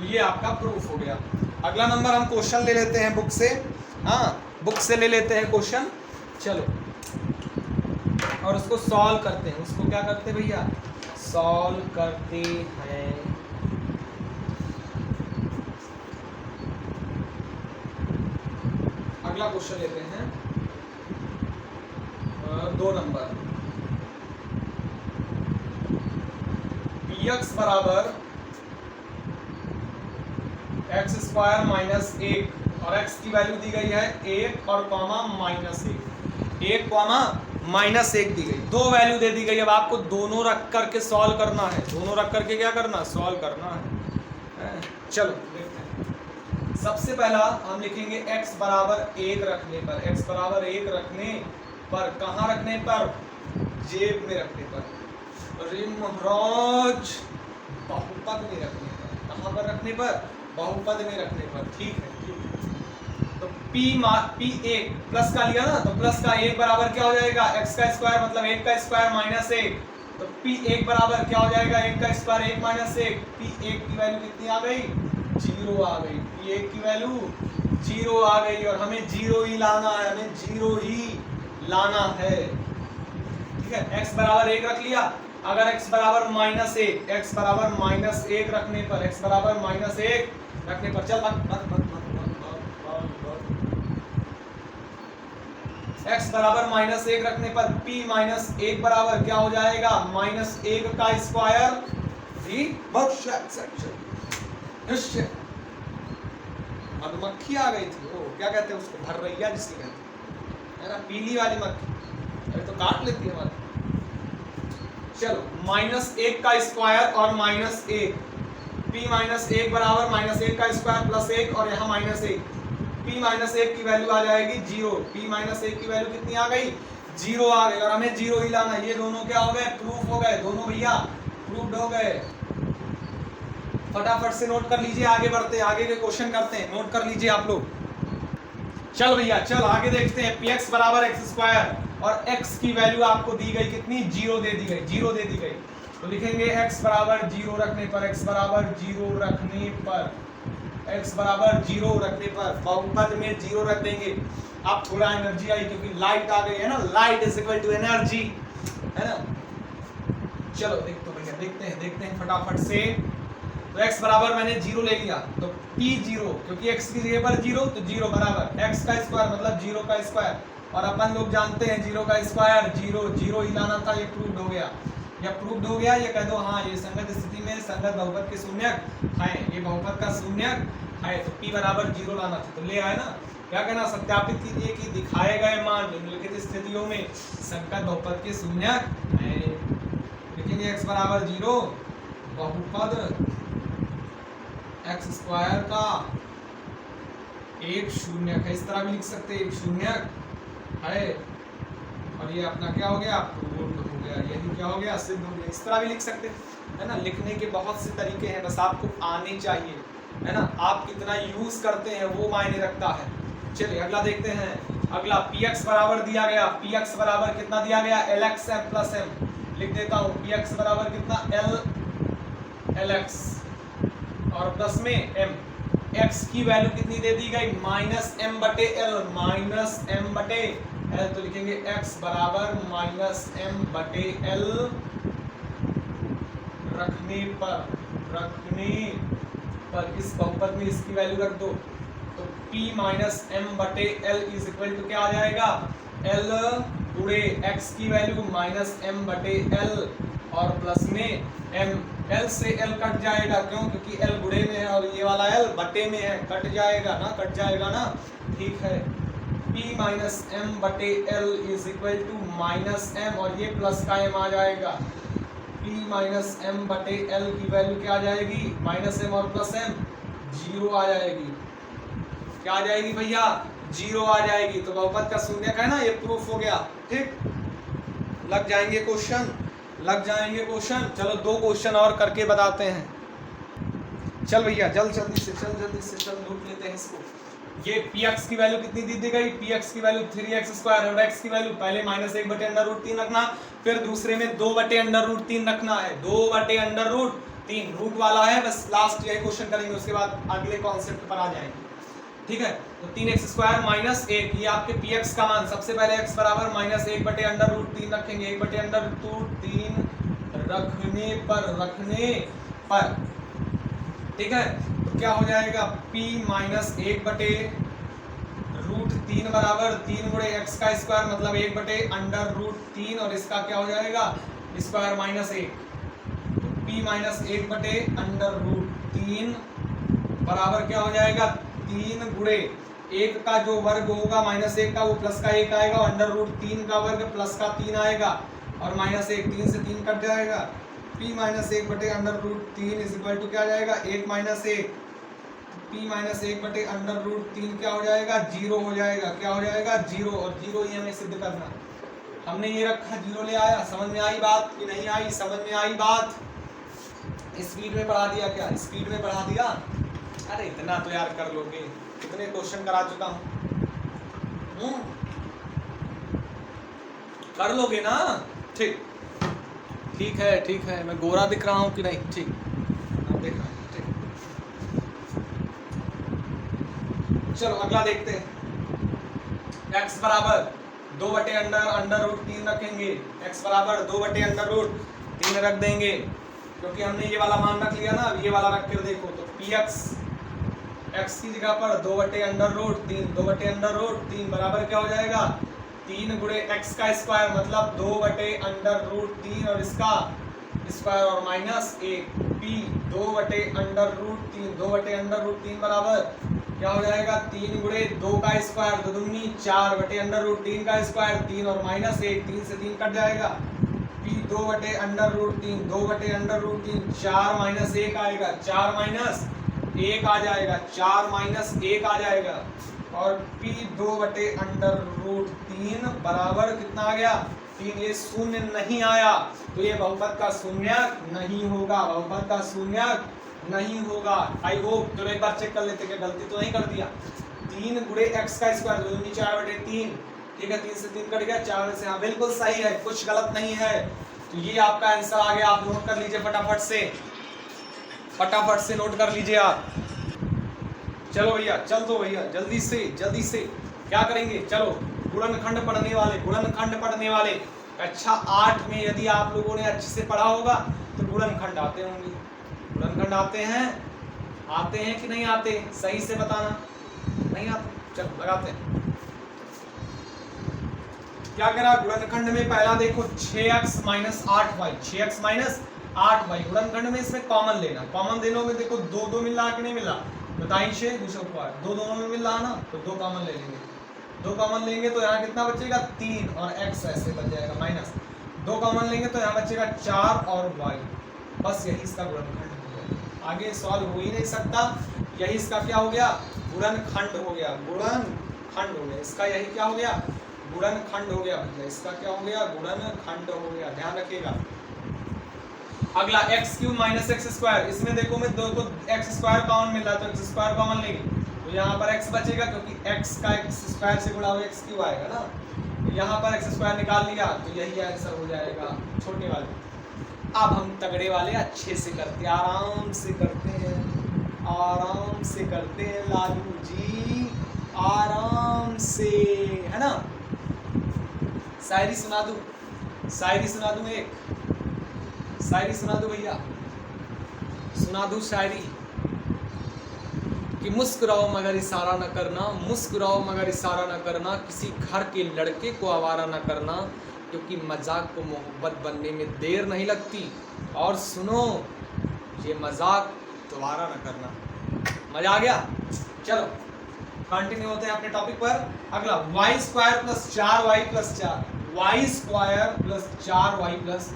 ये आपका प्रूफ हो गया। अगला नंबर हम क्वेश्चन ले लेते हैं बुक से, हाँ बुक से ले लेते हैं क्वेश्चन। चलो और उसको सॉल्व करते हैं। उसको क्या करते हैं भैया? सॉल्व करते हैं। अगला क्वेश्चन लेते हैं 2 नंबर। px बराबर x स्क्वायर माइनस 1 और x की वैल्यू दी गई है 1 और कॉमा माइनस 1 कॉमा माइनस 1 दी गई। 2 वैल्यू दे दी गई। अब आपको दोनों रख करके सॉल्व करना है, दोनों रख करके क्या करना? सॉल्व करना है। चलो देखते हैं। सबसे पहला हम लिखेंगे x बराबर 1 रखने पर, x बराबर 1 रखने पर, कहाँ रखने पर? जेब में रखने पर। अरे महाराज बहुपद में रखने पर, कहाँ पर रखने पर? बहुपद में रखने पर। ठीक है, ठीक है। तो p1 प्लस का लिया ना, तो प्लस का 1 बराबर क्या हो जाएगा? x का स्क्वायर मतलब 1 का स्क्वायर माइनस 1। तो p1 बराबर क्या हो जाएगा? 1 का स्क्वायर 1 माइनस 1। p1 की वैल्यू कितनी आ गई? 0 आ गई। p1 की वैल्यू 0 आ गई, और हमें 0 ही लाना है, हमें 0 ही लाना है। ठीक है, x बराबर 1 रख लिया। अगर x बराबर माइनस 1, x बराबर माइनस 1 रखने पर, x बराबर माइनस 1 रखने पर, चल x बराबर -1 रखने पर p -1 बराबर क्या हो जाएगा, -1 का स्क्वायर। मधुमक्खी आ गई थी, वो क्या कहते हैं उसको, भर्रैया जिसकी कहते हैं ना, पीली वाली मक्खी, अरे तो काट लेती है हमारी। चलो -1 का स्क्वायर और -1, p -1 बराबर -1 का स्क्वायर प्लस 1 और यहाँ -1, p -1 की वैल्यू आ जाएगी 0, p -1 की वैल्यू कितनी आ गई, 0 आ गई, और हमें 0 ही लाना। ये दोनों क्या हो गए, प्रूफ हो गए, दोनों भैया प्रूव्ड हो गए। फटाफट से नोट कर लीजिए, आगे बढ़ते हैं, आगे के क्वेश्चन करते हैं, नोट कर लीजिए आप लोग। चल भैया चल आगे देखते हैं, px बराबर x² और x की वैल्यू आपको दी गई कितनी, 0 दे दी गई, 0 दे दी गई, तो लिखेंगे x बराबर 0 रखने पर, x बराबर 0 रखने पर, x बराबर 0 रखने पर बहुपद में 0 रख देंगे। अब थोड़ा एनर्जी आई क्योंकि लाइट आ गई है ना, light is equal to energy, है ना। चलो देखते हैं फटाफट से। तो x बराबर मैंने 0 ले लिया, तो p 0, क्योंकि x की जगह पर 0 तो 0 बराबर x का स्क्वायर मतलब 0 का स्क्वायर, और अपन लोग जानते हैं 0 का स्क्वायर 0, 0 ही लाना था, ये प्रूव्ड हो गया। या प्रूव्ड हो गया, ये कह दो हाँ ये संगत स्थिति में संगत बहुपद के शून्यक है, ये बहुपद का शून्यक है, तो p बराबर 0 लाना था, तो ले आए ना। क्या कहना, सत्यापित कीजिए कि दिखाए गए मान निम्नलिखित स्थितियों में संगत बहुपद के शून्यक है। लिखेंगे x बराबर 0 बहुपद x स्क्वायर का एक शून्यक है, इस तरह भी लिख सकते हैं, एक शून्यक है, और ये अपना क्या हो गया, प्रूव्ड हो गया, यही क्या हो गया, सिद्ध हो गया। इस तरह भी लिख सकते है ना, लिखने के बहुत से तरीके हैं, बस आपको आने चाहिए, है ना। आप कितना यूज करते हैं वो मायने रखता है। चलिए अगला देखते हैं। अगला px बराबर दिया गया, px बराबर कितना दिया गया, lxm प्लस m, लिख देता हूँ px बराबर कितना, lx और प्लस में m, x की वैल्यू कितनी दे दी गई, -m बटे l, -m बटे l, तो लिखेंगे x बराबर -m बटे l रखने पर इस बहुपद में इसकी वैल्यू रख दो, तो p -m बटे l इज इक्वल टू क्या आ जाएगा, l गुणे x की वैल्यू -m बटे l और प्लस में m, l से l कट जाएगा, क्यों, क्योंकि l गुणे में है और ये वाला l बटे में है, कट जाएगा ना, ठीक है। p -m बटे l is equal to -m और ये प्लस का m आ जाएगा, p -m बटे l की वैल्यू क्या आ जाएगी, -m और प्लस m 0 आ जाएगी, क्या आ जाएगी भैया, 0 आ जाएगी। तो बहुपद का शून्यक है ना, ये प्रूफ हो गया, ठीक। लग जाएंगे क्वेश्चन। चलो 2 क्वेश्चन और करके बताते हैं। चल भैया जल्दी से नोट लेते हैं इसको। ये px की वैल्यू कितनी दी गई, px की वैल्यू 3x² और x की वैल्यू पहले -1 बटे √3 रखना, फिर दूसरे में 2 बटे √3 रखना है, 2 बटे √3 रूट वाला है, बस लास्ट यही क्वेश्चन करेंगे, उसके बाद अगले कॉन्सेप्ट पर आ जाएंगे, ठीक है। तो 3x² -1, ये आपके px का मान, सबसे पहले x बराबर -1 बटे √3 रखेंगे, 1 बटे √3 रखने पर, ठीक है। तो क्या हो जाएगा, p -1 बटे √3 बराबर 3 गुणे x का स्क्वायर मतलब 1 बटे √3 और इसका क्या हो जाएगा, स्क्वायर -1, तो p -1 बटे √3 बराबर क्या हो जाएगा, 3 गुणे 1 का जो वर्ग होगा -1 का वो प्लस का 1 आएगा, √3 का वर्ग प्लस का 3 आएगा और -1, 3 से 3 कट जाएगा, p -1 बटे √3 इज इक्वल टू क्या आ जाएगा, 1 -1, p -1 बटे √3 क्या हो जाएगा, 0 हो जाएगा, क्या हो जाएगा, 0, और 0 ही हमें सिद्ध करना। हमने ये रखा, 0 ले आया, समझ में आई बात कि नहीं आई, समझ में आई बात, स्पीड में पढ़ा दिया, क्या स्पीड में पढ़ा दिया, अरे इतना तो यार कर लोगे, कितने क्वेश्चन करा चुका हूँ, कर लोगे ना, ठीक है, मैं गोरा दिख रहा हूँ कि नहीं, ठीक, देख रहा हूँ, ठीक। चलो अगला देखते हैं। x बराबर 2 बटे √3 रखेंगे, x बराबर 2 बटे √3 रख देंगे, क्योंकि हमने ये वाला मान रख लिया ना, अब ये वाला रख कर देखो, तो px x की जगह पर 2 बटे √3 बराबर क्या हो जाएगा, 3 गुणे x का स्क्वायर मतलब 2/√3 और इसका स्क्वायर और माइनस 1 p 2/√3 2/√3 बराबर क्या हो जाएगा 3 गुणे 2 का स्क्वायर 2 दूनी 4/√3 का स्क्वायर 3 और माइनस 1 3 से 3 कट जाएगा p 2/√3 2/√3 4 माइनस 1 आएगा 4 माइनस 1 आ जाएगा 4 माइनस 1 आ जाएगा और p 2/√3 बराबर कितना आ गया 3। ये शून्य नहीं आया तो ये बहुपद का शून्यक नहीं होगा, बहुपद का शून्यक नहीं होगा। आई होप तो एक बार चेक कर लेते क्या गलती तो नहीं कर दिया। 3 गुणे x का स्क्वायर 4/3 ठीक है 3 से 3 कट गया 4 से हाँ बिल्कुल सही है, कुछ गलत नहीं है। तो ये आपका आंसर आ गया, आप नोट कर लीजिए फटाफट से नोट कर लीजिए आप। चलो भैया चल दो भैया जल्दी से क्या करेंगे। चलो गुणनखंड पढ़ने वाले कक्षा 8 में यदि आप लोगों ने अच्छे से पढ़ा होगा तो गुणनखंड आते होंगे। गुणनखंड आते हैं कि नहीं आते, सही से बताना। नहीं आते, चलो लगाते हैं। क्या करा गुणनखंड में पहला देखो 6x minus 8y 6x minus 8y गुणनखंड में इसमें कॉमन लेना। कॉमन देने में देखो 2 मिल रहा कि नहीं मिल रहा बताइए। दूसरे ऊपर 2 दोनों में मिल रहा ना तो 2 कॉमन ले लेंगे। 2 कॉमन लेंगे तो यहाँ कितना बचेगा 3 और x ऐसे बच जाएगा माइनस 2 कॉमन लेंगे तो यहाँ बचेगा 4 और y। बस यही इसका गुणनखंड हो गया, आगे सॉल्व हो ही नहीं सकता। यही इसका क्या हो गया गुणनखंड हो गया, गुणनखंड हो गया इसका। यही क्या हो गया गुणनखंड हो गया भैया, इसका क्या हो गया गुणनखंड हो गया, ध्यान रखिएगा। अगला x³ माइनस x स्क्वायर, इसमें देखो मैं 2 को x स्क्वायर कॉमन मिल रहा है तो x स्क्वायर कॉमन लेंगे तो यहाँ पर x बचेगा क्योंकि x का x स्क्वायर से गुणा हुआ x³ आएगा ना। यहाँ पर x स्क्वायर निकाल लिया तो यही आंसर हो जाएगा छोटे वाले। अब हम तगड़े वाले अच्छे से करते हैं, आराम से करते हैं लालू जी, आराम से, है ना। शायरी सुना दूं एक शायरी सुना दो भैया, सुना दूं शायरी कि मुस्कुराओ मगर इशारा न करना, किसी घर के लड़के को आवारा न करना, क्योंकि मजाक को मोहब्बत बनने में देर नहीं लगती, और सुनो ये मजाक दोबारा न करना। मजा आ गया। चलो कंटिन्यू होते हैं अपने टॉपिक पर। अगला y² + 4y +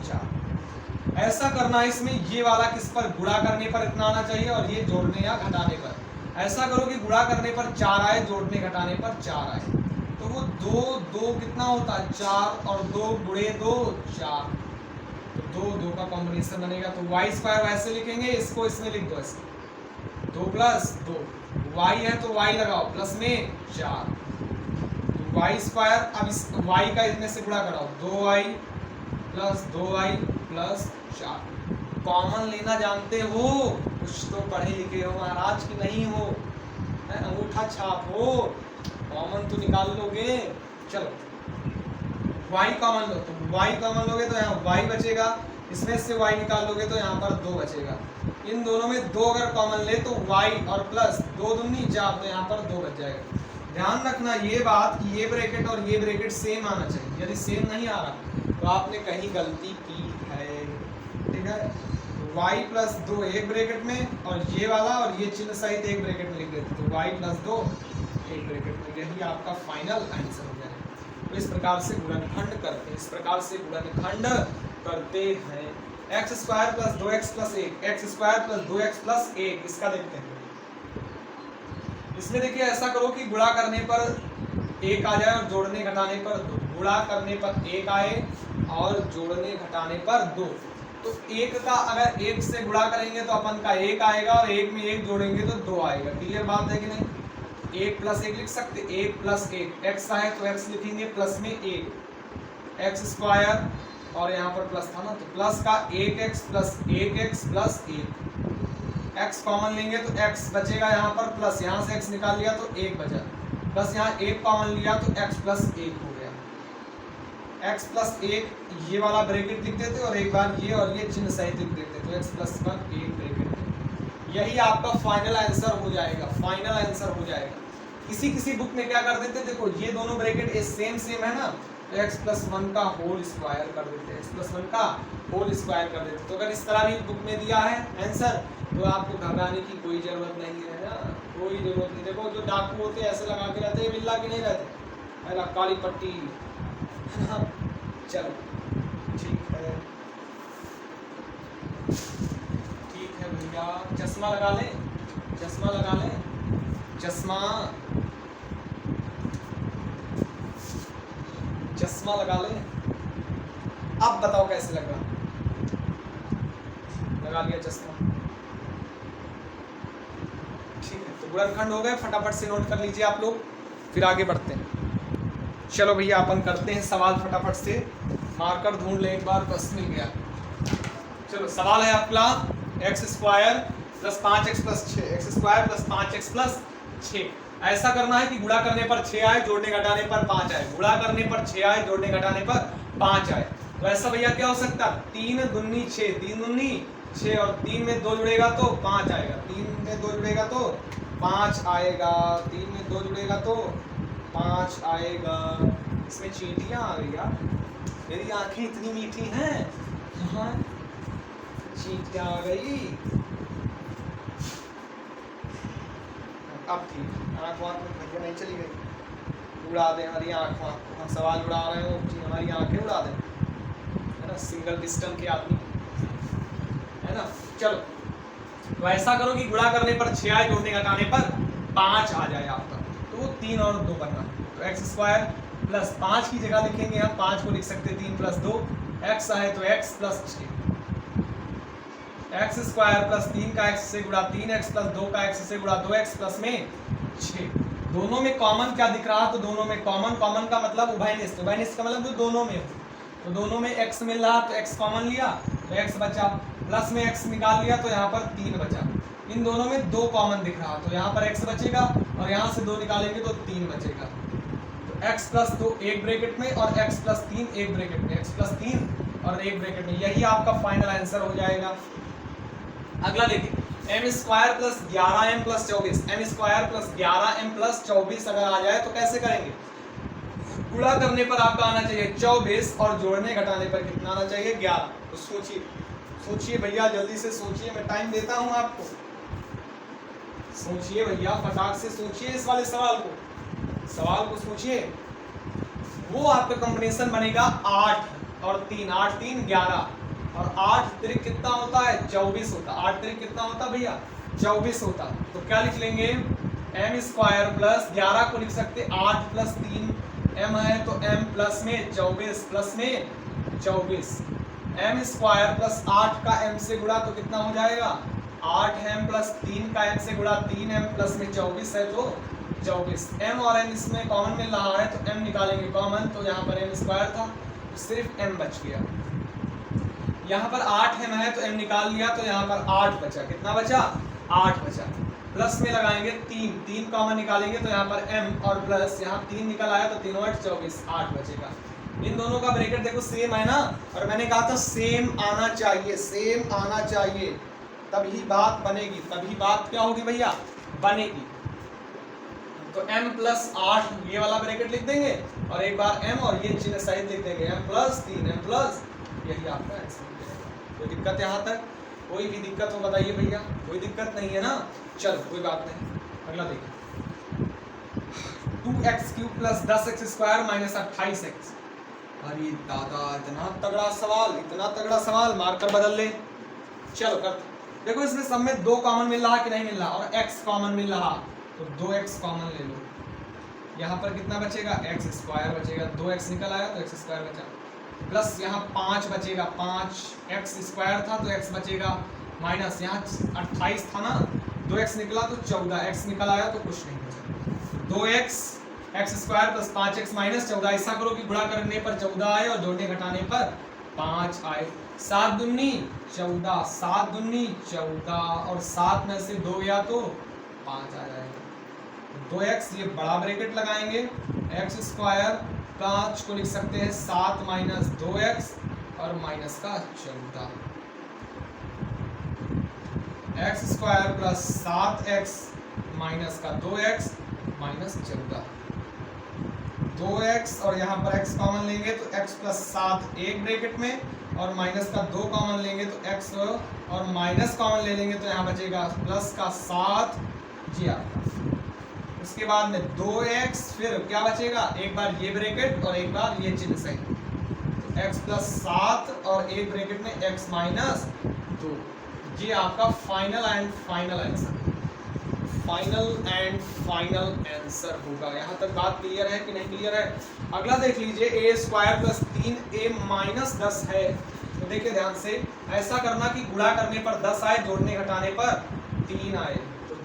4 ऐसा करना है इसमें ये वाला किस पर गुणा करने पर इतना आना चाहिए और ये जोड़ने या घटाने पर। ऐसा करो कि गुणा करने पर 4 आए, जोड़ने घटाने पर 4 आए, तो वो 2 कितना होता है 4 और 2 गुणे 2 4, तो 2 का कॉम्बिनेशन बनेगा। तो y² वैसे लिखेंगे, इसको इसमें लिख दो ऐसे 2 + 2 y है तो y लगाओ प्लस में 4 y²। अब इस y का इसमें से गुणा कराओ 2y + 4 कॉमन लेना जानते हो, कुछ तो पढ़े लिखे हो महाराज की नहीं हो, अंगूठा छाप हो, कॉमन तो निकाल लोगे। चलो y कॉमन लो, तो y कॉमन लोगे तो यहाँ y बचेगा, इसमें से y निकाल लोगे तो यहाँ पर 2 बचेगा। इन दोनों में 2 अगर कॉमन ले तो y और प्लस 2 दूनी 4 तो यहाँ पर 2 बच जाएगा। ध्यान रखना ये बात कि ये ब्रैकेट और ये ब्रैकेट सेम आना चाहिए, यदि सेम नहीं आ रहा तो आपने कहीं गलती की है, ठीक है। y + 2 एक ब्रैकेट में और ये वाला और ये चिन्ह सहित एक ब्रैकेट में लिख देते तो y + 2 एक ब्रैकेट में, यही आपका फाइनल आंसर हो जाएगा। तो इस प्रकार से गुणनखंड करते हैं, x² + 2x + 1 x² + 2x + 1 इसका देखते हैं। इसमें देखिए ऐसा करो कि गुणा करने पर 1 आ जाए और जोड़ने घटाने पर 2, गुणा करने पर 1 आए और जोड़ने घटाने पर 2, तो 1 का अगर 1 से गुणा करेंगे तो अपन का 1 आएगा और 1 में 1 जोड़ेंगे तो 2 आएगा। क्लियर बात है कि नहीं। 1 + 1 लिख सकते, 1 + 1 x है तो x लिखेंगे प्लस में 1 x² और यहाँ पर प्लस था ना तो प्लस का 1x + 1x + 1 x कॉमन लेंगे तो x बचेगा यहाँ पर प्लस, यहाँ से x निकाल लिया तो 1 बचा, प्लस यहाँ 1 कॉमन लिया तो x + 1 हो गया। x + 1 ये वाला ब्रैकेट लिख देते और एक बार ये और ये चिन्ह सहित लिख देते तो x + 1 एक ब्रैकेट में, यही आपका फाइनल आंसर हो जाएगा, किसी किसी बुक में क्या कर देते, देखो ये दोनों ब्रैकेट सेम सेम है ना, तो x प्लस 1 का होल स्क्वायर कर देते हैं, x प्लस 1 का होल स्क्वायर कर देते हैं। तो अगर इस तरह भी बुक में दिया है आंसर तो आपको घबराने की कोई जरूरत नहीं है ना, कोई जरूरत नहीं। देखो जो डाकू होते हैं ऐसे लगा के रहते हैं, बिल्ला के नहीं रहते, है काली पट्टी। चलो ठीक है, ठीक है भैया, चश्मा लगा ले, चश्मा लगा ले, चश्मा चश्मा लगा ले। अब बताओ कैसे लगा, लगा लिया चश्मा, ठीक है। तो गुणनखंड हो गए, फटाफट से नोट कर लीजिए आप लोग, फिर आगे बढ़ते हैं। चलो भैया अपन करते हैं सवाल फटाफट से, मार्कर ढूंढ ले एक बार, बस मिल गया। चलो सवाल है आपका x square plus 5x plus 6, x square plus 5x plus 6। ऐसा करना है कि गुणा करने पर 6 आए, जोड़ने घटाने पर 5 आए, गुणा करने पर 6 आए, जोड़ने घटाने पर 5 आए। तो ऐसा भैया क्या हो सकता है, 3 दूनी 6, 3 दूनी 6 और 3 में 2 जुड़ेगा तो 5 आएगा, 3 में 2 जुड़ेगा तो 5 आएगा, 3 में 2 जुड़ेगा तो 5 आएगा। इसमें चींटियां आ गई यार, मेरी आंखें इतनी मीठी हैं, हाँ चींटियां आ गई। अब ठीक, आँख वाँख में भैया नहीं चली गई, उड़ा दें हमारी आँख वाँख को, हम सवाल उड़ा रहे हो हमारी आँखें उड़ा दें, है ना, सिंगल पिस्टन के आदमी, है ना। चलो तो ऐसा करो कि गुणा करने पर 6 आए, जोड़ने घटाने पर 5 आ जाए आपका, तो 3 और 2 बनना। तो एक्स स्क्वायर प्लस 5 की जगह लिखेंगे हम 5 को लिख सकते हैं 3 प्लस 2, एक्स आए तो x plus 6, x square plus 3 का एक्स से गुणा 3x प्लस 2 का एक्स से गुणा 2x प्लस में 6। दोनों में कॉमन क्या दिख रहा, तो दोनों में कॉमन, कॉमन का मतलब उभयनिष्ठ, उभयनिष्ठ का मतलब जो दोनों में हो, तो दोनों में x मिल रहा तो x कॉमन लिया तो x बचा, प्लस में x निकाल लिया तो यहाँ पर 3 बचा। इन दोनों में 2 कॉमन दिख रहा तो यहाँ पर x बचेगा और यहाँ से 2 निकालेंगे तो 3 बचेगा। तो x प्लस 2 एक ब्रैकेट में और x प्लस 3 एक ब्रैकेट में, x प्लस 3 और एक ब्रैकेट में, यही आपका फाइनल आंसर हो जाएगा। अगला देखिए M square plus 11m plus 24, M square plus 11m plus 24 अगर आ जाए तो कैसे करेंगे, गुणा करने पर आपका आना चाहिए 24 और जोड़ने घटाने पर कितना आना चाहिए 11। तो सोचिए सोचिए भैया, जल्दी से सोचिए, मैं टाइम देता हूं आपको, सोचिए भैया फटाक से सोचिए इस वाले सवाल को सोचिए। वो आपका कॉम्बिनेशन बनेगा 8 और 3, 8 3 11 और 8 त्रिक कितना होता है 24 होता, 8 त्रिक कितना होता भैया 24 होता। तो क्या लिख लेंगे, एम स्क्वायर प्लस 11 को लिख सकते 8 प्लस 3 m है तो m प्लस में 24 प्लस में 24, एम स्क्वायर प्लस 8 का m से गुणा तो कितना हो जाएगा 8m प्लस 3 का m से गुणा 3m प्लस में 24 है तो 24। m और m इसमें कॉमन मिल रहा है तो m निकालेंगे कॉमन, तो यहाँ पर m स्क्वायर था तो सिर्फ m बच गया। यहाँ पर 8m है तो m निकाल लिया तो यहाँ पर 8 बचा, कितना बचा 8 बचा। प्लस में लगाएंगे 3, 3 कॉमन निकालेंगे तो यहाँ पर m और प्लस यहाँ 3 निकल आया तो 3 8 24, 8 बचेगा। इन दोनों का ब्रैकेट देखो सेम है ना, और मैंने कहा था सेम आना चाहिए, सेम आना चाहिए, तभी बात बनेगी, तभी बात क्या होगी भैया बनेगी। तो m प्लस 8 ये वाला ब्रैकेट लिख देंगे और एक बार m और ये चिन्ह सहित लिख देंगे m प्लस 3 m प्लस, यही आपका आंसर। कोई दिक्कत यहाँ तक, कोई भी दिक्कत हो बताइए भैया, कोई दिक्कत नहीं है ना। चलो कोई बात नहीं, अगला देखिए 2x cube plus 10x square minus 28x। अरे दादा इतना तगड़ा सवाल, इतना तगड़ा सवाल, मार्कर बदल ले। चलो करते, देखो इसमें सब में 2 कॉमन मिल रहा कि नहीं मिल रहा, और x कॉमन मिल रहा तो 2x कॉमन ले लो। यहाँ पर कितना बचेगा x स्क्वायर बचेगा, 2x निकल आया तो x स्क्वायर बचा, प्लस यहाँ 5 बचेगा, 5x स्क्वायर था तो x बचेगा, माइनस यहाँ 28 था ना, 2x निकला तो 14, x निकल आया तो कुछ नहीं बचा, 2x x square plus 5x minus 14। ऐसा करो कि गुणा करने पर 14 आए और जोड़ने घटाने पर 5 आए। 7 दूनी 14, 7 दूनी 14 और 7 में से 2 गया तो 5 आ जाएगा। 2x ये बड़ा ब्रैकेट लगाएंगे, x स्क्वायर 5 को लिख सकते हैं 7 माइनस 2x और माइनस का 14, x square plus 7x minus का 2x माइनस 14, 2x और यहाँ पर x कॉमन लेंगे तो x प्लस 7 एक ब्रैकेट में, और माइनस का 2 कॉमन लेंगे तो x और माइनस कॉमन ले लेंगे तो यहाँ बचेगा प्लस का 7 जी आपका। उसके बाद में 2x, फिर क्या बचेगा, एक बार ये ब्रैकेट और एक बार ये चिन्ह सही, तो x प्लस 7 और एक ब्रैकेट में x माइनस 2। ये आपका final and final answer, final and final answer होगा। यहाँ तक बात क्लियर है कि नहीं क्लियर है? अगला देख लीजिए, a square plus 3a minus 10 है। तो देखिए ध्यान से, ऐसा करना कि गुणा करने पर 10 आए, जोड़ने घटाने पर 3 आए। तो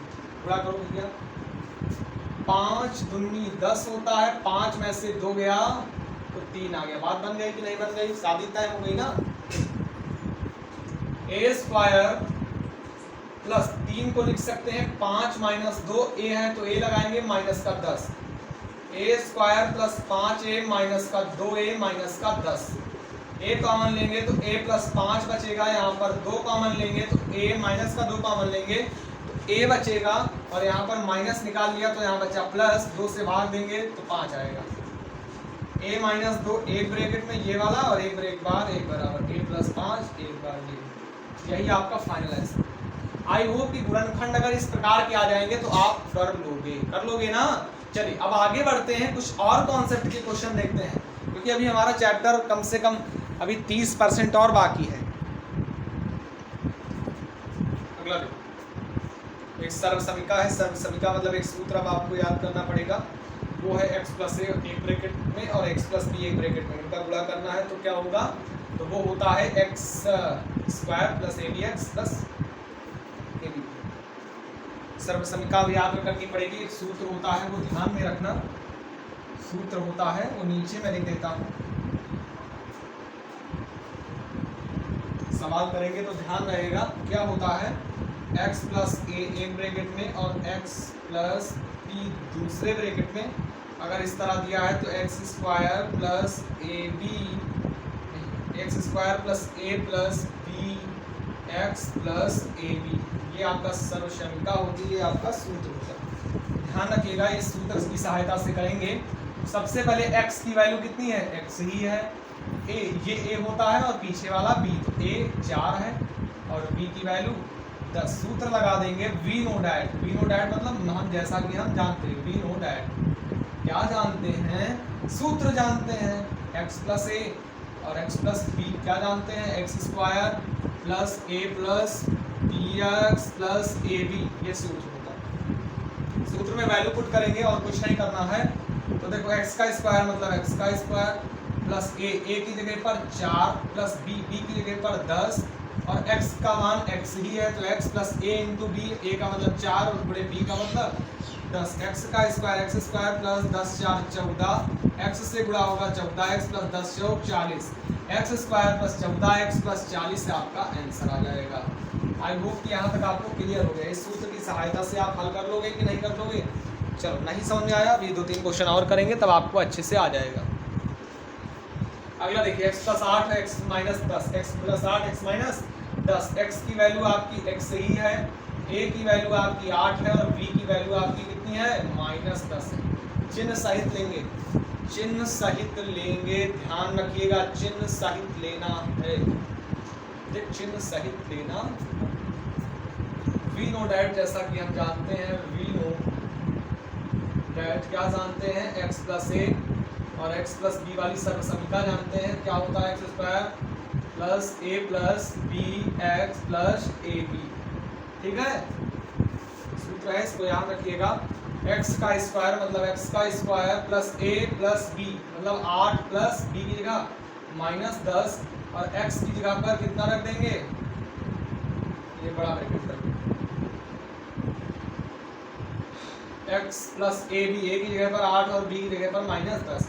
गुणा करो भैया, 5 दूनी 10 होता है, 5 में से 2 गया तो 3 आ गया। बात बन गई कि नहीं बन गई? शादी तय हो गई ना। a स्क्वायर प्लस 3 को लिख सकते हैं 5 माइनस 2, a है तो a लगाएंगे माइनस का 10, a square plus 5a minus का 2a माइनस का 10, a कॉमन लेंगे तो a प्लस 5 बचेगा, यहाँ पर 2 कॉमन लेंगे तो a माइनस का 2 कॉमन लेंगे तो a बचेगा, और यहाँ पर माइनस निकाल लिया तो यहाँ बचा प्लस, 2 से भाग देंगे तो 5 आएगा। a माइनस 2 एक ब्रैकेट में ये वाला और एक ब्रेक बार एक बराबर a प्लस 5 एक बार ये, यही आपका फाइनल आंसर। आई होप कि गुणनखंड अगर इस प्रकार के आ जाएंगे तो आप कर लोगे ना। चलिए अब आगे बढ़ते हैं, कुछ और कॉन्सेप्ट के क्वेश्चन देखते हैं, क्योंकि अभी हमारा चैप्टर कम से कम अभी 30% और बाकी है। अगला देखो, एक सर्व समीका है। सर्व समीका मतलब एक सूत्र अब आपको याद करना पड़ेगा, वो है x प्लस a एक ब्रैकेट में और x प्लस b एक ब्रैकेट में, इनका गुणा करना है तो क्या होगा, तो वो होता है x square plus abx plus ab। सर्व समीका भी याद करनी पड़ेगी, एक सूत्र होता है वो ध्यान में रखना, सूत्र होता है वो नीचे मैं लिख देता हूँ, सवाल करेंगे तो ध्यान रहेगा। क्या होता है, x प्लस a एक ब्रैकेट में और x प्लस b दूसरे ब्रैकेट में, अगर इस तरह दिया है तो x square plus x square plus a plus b x plus ab, ये आपका सर्व समीका होती है, आपका सूत्र होता है। ध्यान रखिएगा, इस सूत्र की सहायता से करेंगे। सबसे पहले x की वैल्यू कितनी है, x ही है, a ये a होता है और पीछे वाला b, तो a 4 है और b की वैल्यू 10। सूत्र लगा देंगे we know that, we know that मतलब हम जैसा कि हम जानते हैं, वी नो डैट क्या जानते हैं, सूत्र जानते हैं, x प्लस a और x प्लस b क्या जानते हैं, x square plus a plus bx plus ab, ये सूत्र होता है। सूत्र में वैल्यू पुट करेंगे और कुछ नहीं करना है। तो देखो x का स्क्वायर मतलब x का स्क्वायर प्लस a की जगह पर 4 प्लस b की जगह पर 10 और x का मान x ही है तो x plus a into B, a का मतलब 4 और बड़े b का मतलब 10, x का square x square plus 10 4 14, x से गुणा होगा 14x प्लस 10 चौक 40, x square plus 14x plus 40 से आपका आंसर आ जाएगा। आई होप कि यहाँ तक आपको क्लियर हो गया। इस सूत्र की सहायता से आप हल कर लोगे कि नहीं कर लोगे? चलो, नहीं समझ में आया, अभी 2-3 क्वेश्चन और करेंगे तब आपको अच्छे से आ जाएगा। अगला देखिए, x प्लस 8 है x minus 10, x plus 8 x minus 10, x की वैल्यू आपकी x ही है, a की वैल्यू आपकी 8 है और b की वैल्यू आपकी कितनी है, -10 है। चिन्ह सहित लेंगे, चिन्ह सहित लेंगे, ध्यान रखिएगा, चिन्ह सहित लेना है, चिन्ह सहित लेना। वी नो डैट जैसा कि हम जानते हैं, वी नो डैट क्या जानते हैं, x प्लस a और x प्लस बी वाली सर्व समीका जानते हैं, क्या होता है, x square plus a plus B X plus A B. ठीक है, सूत्र है, इसको याद रखिएगा। x का स्क्वायर मतलब x का square plus a plus b मतलब 8 प्लस b की जगह -10 और x की जगह पर कितना रख देंगे, ये बड़ा ब्रैकेट रख देंगे, x plus a b, a की जगह पर 8 और b की जगह पर -10,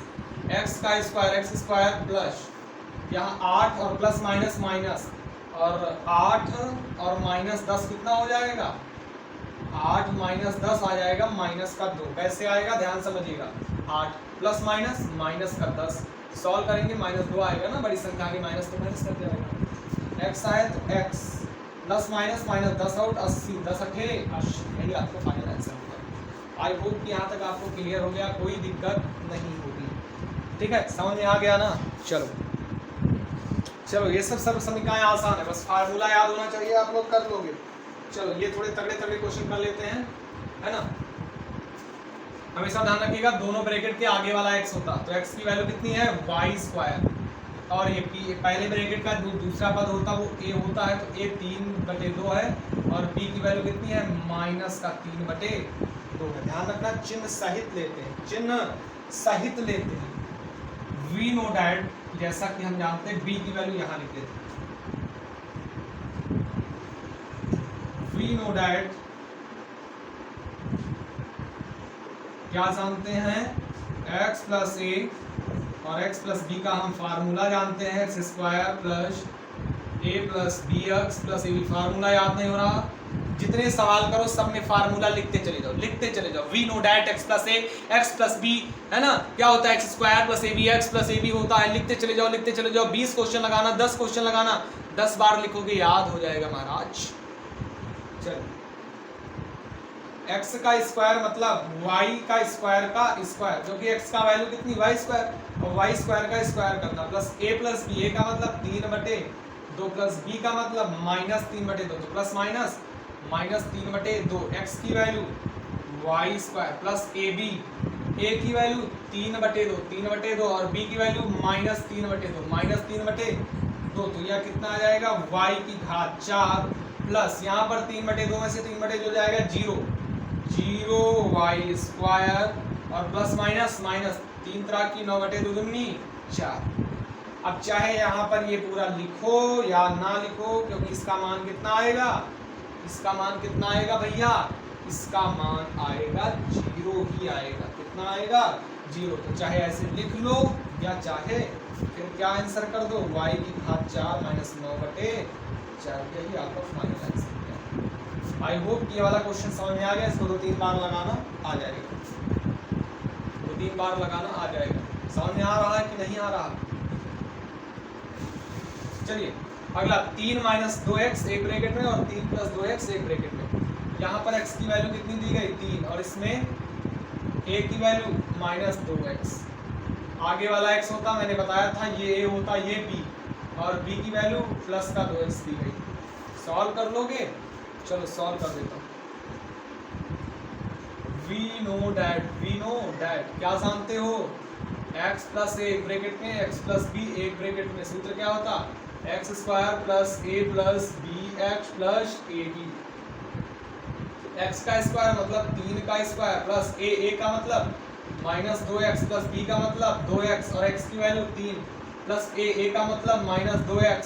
x का स्क्वायर x स्क्वायर प्लस यहाँ 8 और प्लस माइनस माइनस और 8 और -10 कितना हो जाएगा, 8 -10 आ जाएगा -2। कैसे आएगा, ध्यान समझिएगा, 8 प्लस माइनस का 10, सॉल्व करेंगे -2 आएगा ना, बड़ी संख्या के माइनस तो माइनस कर जाएगा, x आए तो x प्लस माइनस -10 आउट 80, 10 8 80, यही आपको फाइनल आंसर होगा। आई होप कि यहाँ तक आपको क्लियर हो गया, कोई दिक्कत नहीं होगी। ठीक है, समझ में आ गया ना। चलो चलो ये सब समीकरण आसान है, बस फार्मूला याद होना चाहिए, आप लोग कर लोगे। चलो ये थोड़े तगड़े तगड़े क्वेश्चन कर लेते हैं, है ना। हमेशा ध्यान रखिएगा दोनों ब्रैकेट के आगे वाला x होता, तो x की वैल्यू कितनी है y², और ये p पहले ब्रैकेट का दूसरा पद होता वो a होता है, तो a 3/2 है, और p की वैल्यू कितनी है -3/2 है। ध्यान रखना चिन्ह सहित लेते हैं, चिन्ह सहित लेते हैं। वी नो डैट, जैसा कि हम जानते हैं b की वैल्यू यहाँ लिख देते हैं। वी नो डैट क्या जानते हैं, x + a और x + b का हम फार्मूला जानते हैं, x² + a + bx + ab। Formula याद नहीं हो रहा, जितने सवाल करो सब में फार्मूला लिखते चले जाओ, लिखते चले जाओ। We know that x + a x + b, है ना, क्या होता है x² + ab x + ab होता है, लिखते चले जाओ, लिखते चले जाओ। 20 क्वेश्चन लगाना, 10 क्वेश्चन लगाना, 10 बार लिखोगे याद हो जाएगा महाराज। चलो x का स्क्वायर मतलब y का स्क्वायर का स्क्वायर, जो कि x का वैल्यू कितनी y², और y² का स्क्वायर करना, प्लस a + b, a का मतलब 3/2 प्लस b का मतलब -3/2, तो प्लस माइनस -3/2, x की value y² plus ab, a की वैल्यू 3/2 और b की वैल्यू -3/2, तो यह कितना आ जाएगा y की घात 4, प्लस यहाँ पर 3/2 में से 3/2 हो जाएगा 0 y² और प्लस माइनस 3 तरह की 9/2 दूनी 4। अब चाहे यहाँ पर ये पूरा लिखो या ना लिखो, क्योंकि इसका मान कितना आएगा, इसका मान कितना आएगा भैया, इसका मान आएगा 0 ही आएगा। कितना आएगा 0, तो चाहे ऐसे लिख लो या चाहे फिर क्या आंसर कर दो, y की घात 4 - 9/4, यही आपका फाइनल आंसर है। आई होप ये वाला क्वेश्चन समझ में आ गया, इसको 2-3 बार लगाना आ जाएगा, 2-3 बार लगाना आ जाएगा। समझ में आ रहा है कि नहीं आ रहा। चलिए अगला 3 - 2x एक ब्रैकेट में और 3 + 2x एक ब्रैकेट में। यहाँ पर x की वैल्यू कितनी दी गई 3, और इसमें a की वैल्यू -2x, आगे वाला x होता मैंने बताया था, ये a होता ये b, और b की वैल्यू प्लस का 2x दी गई। सॉल्व कर लोगे, चलो सॉल्व कर देता हूँ। वी नो डैट क्या जानते हो, x + a एक ब्रैकेट में, x + b एक ब्रैकेट में, सूत्र क्या होता x² + a + bx + ab। x का स्क्वायर मतलब 3 का स्क्वायर, प्लस a का मतलब -2x, प्लस b का मतलब 2x, और x की वैल्यू 3, प्लस a का मतलब -2x,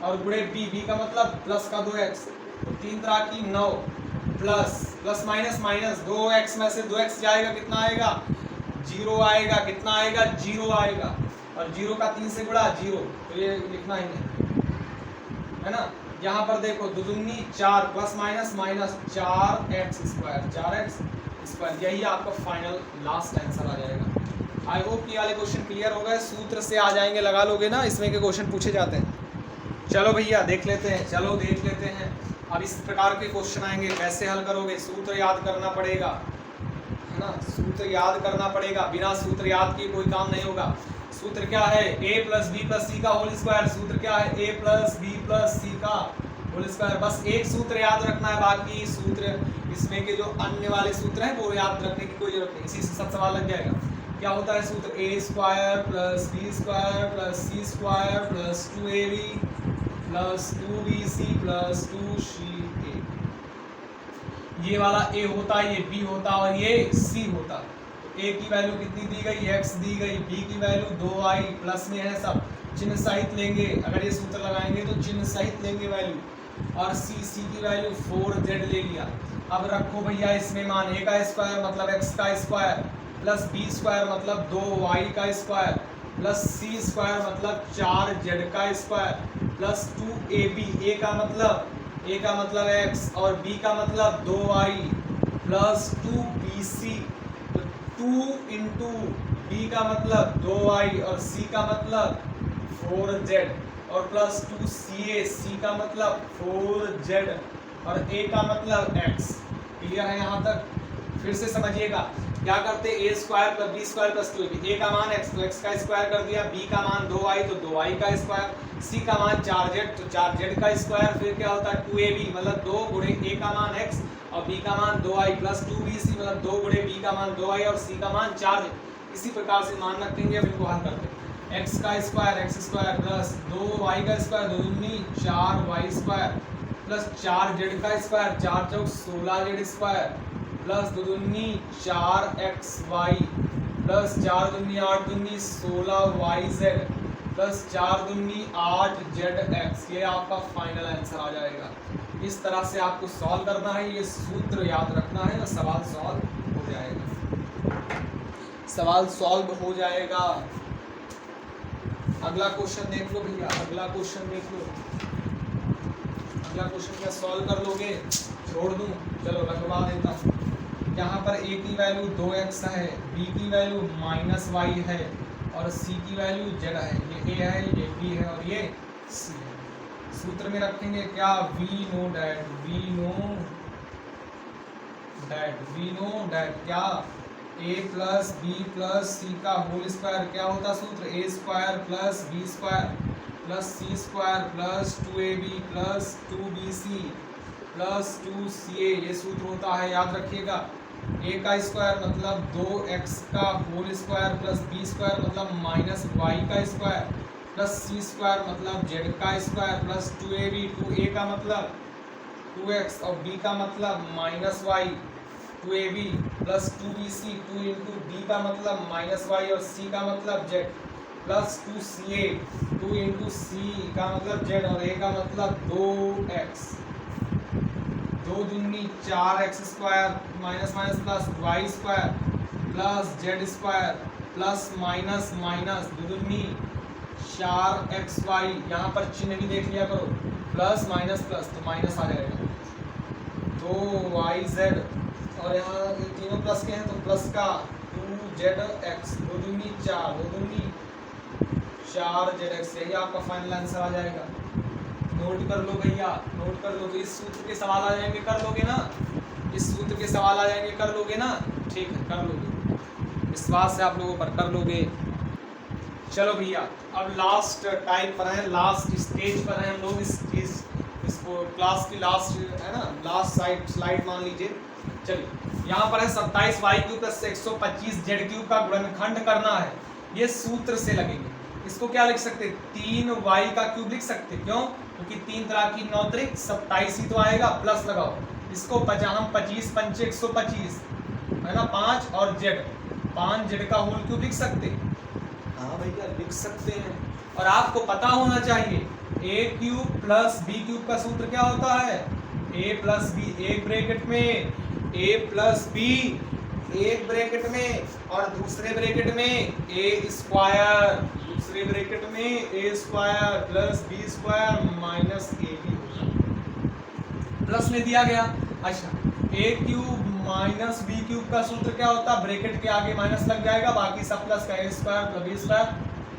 और गुणे b का मतलब प्लस का 2x, तो 3 तरह की 9, प्लस माइनस 2x में से 2x जाएगा, कितना आएगा 0 आएगा। कितना आएगा 0 आएगा, और 0 का 3 से गुणा 0, तो ये लिखना ही नहीं, है ना। यहाँ पर देखो 2 दूनी 4, प्लस माइनस -4x², यही आपका फाइनल लास्ट आंसर आ जाएगा। आई होप ये वाले क्वेश्चन क्लियर हो गए, सूत्र से आ जाएंगे, लगा लोगे ना, इसमें के क्वेश्चन पूछे जाते हैं। चलो भैया देख लेते हैं, चलो देख लेते हैं। अब इस प्रकार के क्वेश्चन आएंगे, कैसे हल करोगे, सूत्र याद करना पड़ेगा, है ना, सूत्र याद करना पड़ेगा, बिना सूत्र याद किए कोई काम नहीं होगा। सूत्र क्या है, a + b + c का होल स्क्वायर, सूत्र क्या है a + b + c का होल स्क्वायर। बस एक सूत्र याद रखना है, बाकी सूत्र इसमें के जो अन्य वाले सूत्र हैं वो याद रखने की कोई जरूरत नहीं, इसी से सब सवाल लग जाएगा। क्या होता है सूत्र, a² + b² + c² + 2ab + 2bc + 2ca। ये वाला a होता, ये b होता और ये c होता। तो a की वैल्यू कितनी दी गई, x दी गई, b की वैल्यू 2i, प्लस में है सब, चिन्ह सहित लेंगे, अगर ये सूत्र लगाएंगे तो चिन्ह सहित लेंगे वैल्यू, और c की वैल्यू 4z ले लिया। अब रखो भैया इसमें मान, a का स्क्वायर मतलब x का स्क्वायर, प्लस b² मतलब 2y का स्क्वायर, प्लस c² मतलब 4z का स्क्वायर, प्लस 2ab, a का मतलब x और b का मतलब 2y, प्लस 2bc, तो 2 × b का मतलब 2y और c का मतलब 4z, और प्लस 2ca, c का मतलब 4z और a का मतलब x। क्लियर है यहाँ तक। फिर से समझिएगा, क्या करते a square plus b square plus 2ab, a का मान x तो x का स्क्वायर कर दिया, b का मान 2y तो 2y का स्क्वायर, c का मान 4z तो 4z का स्क्वायर, फिर क्या होता है 2ab मतलब 2 गुणे a का मान x और b का मान 2y प्लस 2bc मतलब 2 गुणे b का मान 2y और c का मान 4z। इसी प्रकार से मान रखेंगे, अब इनको हल करते हैं। x का स्क्वायर प्लस 2y का स्क्वायर 2 दूनी 4y स्क्वायर प्लस 4z का स्क्वायर 4 चौक 16z स्क्वायर प्लस 2 दूनी 4xy प्लस 4 दूनी 8 दूनी 16yz प्लस 4 दूनी 8zx। ये आपका फाइनल आंसर आ जाएगा। इस तरह से आपको सॉल्व करना है, ये सूत्र याद रखना है, सवाल सॉल्व हो जाएगा, सवाल सॉल्व हो जाएगा। अगला क्वेश्चन देख लो भैया, अगला क्वेश्चन देख लो, अगला क्वेश्चन क्या सॉल्व कर लोगे? छोड़ दूं, चलो रखवा देता हूँ। यहाँ पर a की वैल्यू 2x है, b की वैल्यू -y है और c की वैल्यू z है। ये a है, ये b है और ये c है। सूत्र में रखेंगे क्या? वी नो डैट क्या a प्लस बी प्लस सी का होल स्क्वायर क्या होता सूत्र? a square plus b square plus c square plus 2ab plus 2bc plus 2ca, ये सूत्र होता है, याद रखिएगा। a का स्क्वायर मतलब 2x का whole square plus b square मतलब -y का स्क्वायर प्लस c स्क्वायर मतलब z का स्क्वायर प्लस 2ab, 2a का मतलब 2x और b का मतलब -y 2ab plus 2bc, 2 into b का मतलब -y और c का मतलब z plus 2ca, 2 into c का मतलब z और a का मतलब 2x, 2 दूनी 4x square minus minus plus y square plus z square plus minus minus 2 दूनी 4xy, यहाँ पर चिन्ह भी देख लिया करो, प्लस माइनस प्लस तो माइनस आ जाएगा, 2yz और यहाँ ये तीनों प्लस के हैं तो प्लस का 2zx, 2 दूनी 4, 2 दूनी 4zx। यही आपका फाइनल आंसर आ जाएगा। नोट कर लो भैया, नोट कर लो। तो इस सूत्र के सवाल आ जाएंगे, कर लोगे ना? इस सूत्र के सवाल आ जाएंगे, कर लोगे ना? ठीक है, कर लोगे, विश्वास है आप लोगों पर, कर लोगे। चलो भैया, अब लास्ट टाइम पर है, लास्ट स्टेज पर है हम लोग। इसको क्लास की लास्ट है ना, लास्ट स्लाइड मान लीजिए। चलिए, यहाँ पर है 27y³ प्लस 125z³ का गुणनखंड करना है। ये सूत्र से लगेंगे। इसको क्या लिख सकते? 3y³ लिख सकते। क्यों? क्योंकि 3 तरह की 9 त्रिक 27 ही तो आएगा, प्लस लगाओ। इसको हम 25 पंचे 125 है ना, 5 और z, 5z का होल क्यूब लिख सकते। हाँ भैया, लिख सकते हैं। और आपको पता होना चाहिए a³ प्लस b³ का सूत्र क्या होता है? a प्लस b, एक ब्रैकेट में a प्लस b, एक ब्रैकेट में, और दूसरे ब्रैकेट में a स्क्वायर, दूसरे ब्रैकेट में a square plus b square minus ab plus में दिया गया। अच्छा, a³ माइनस b³ का सूत्र क्या होता है? ब्रैकेट के आगे माइनस लग जाएगा, बाकी सब प्लस का a square plus b square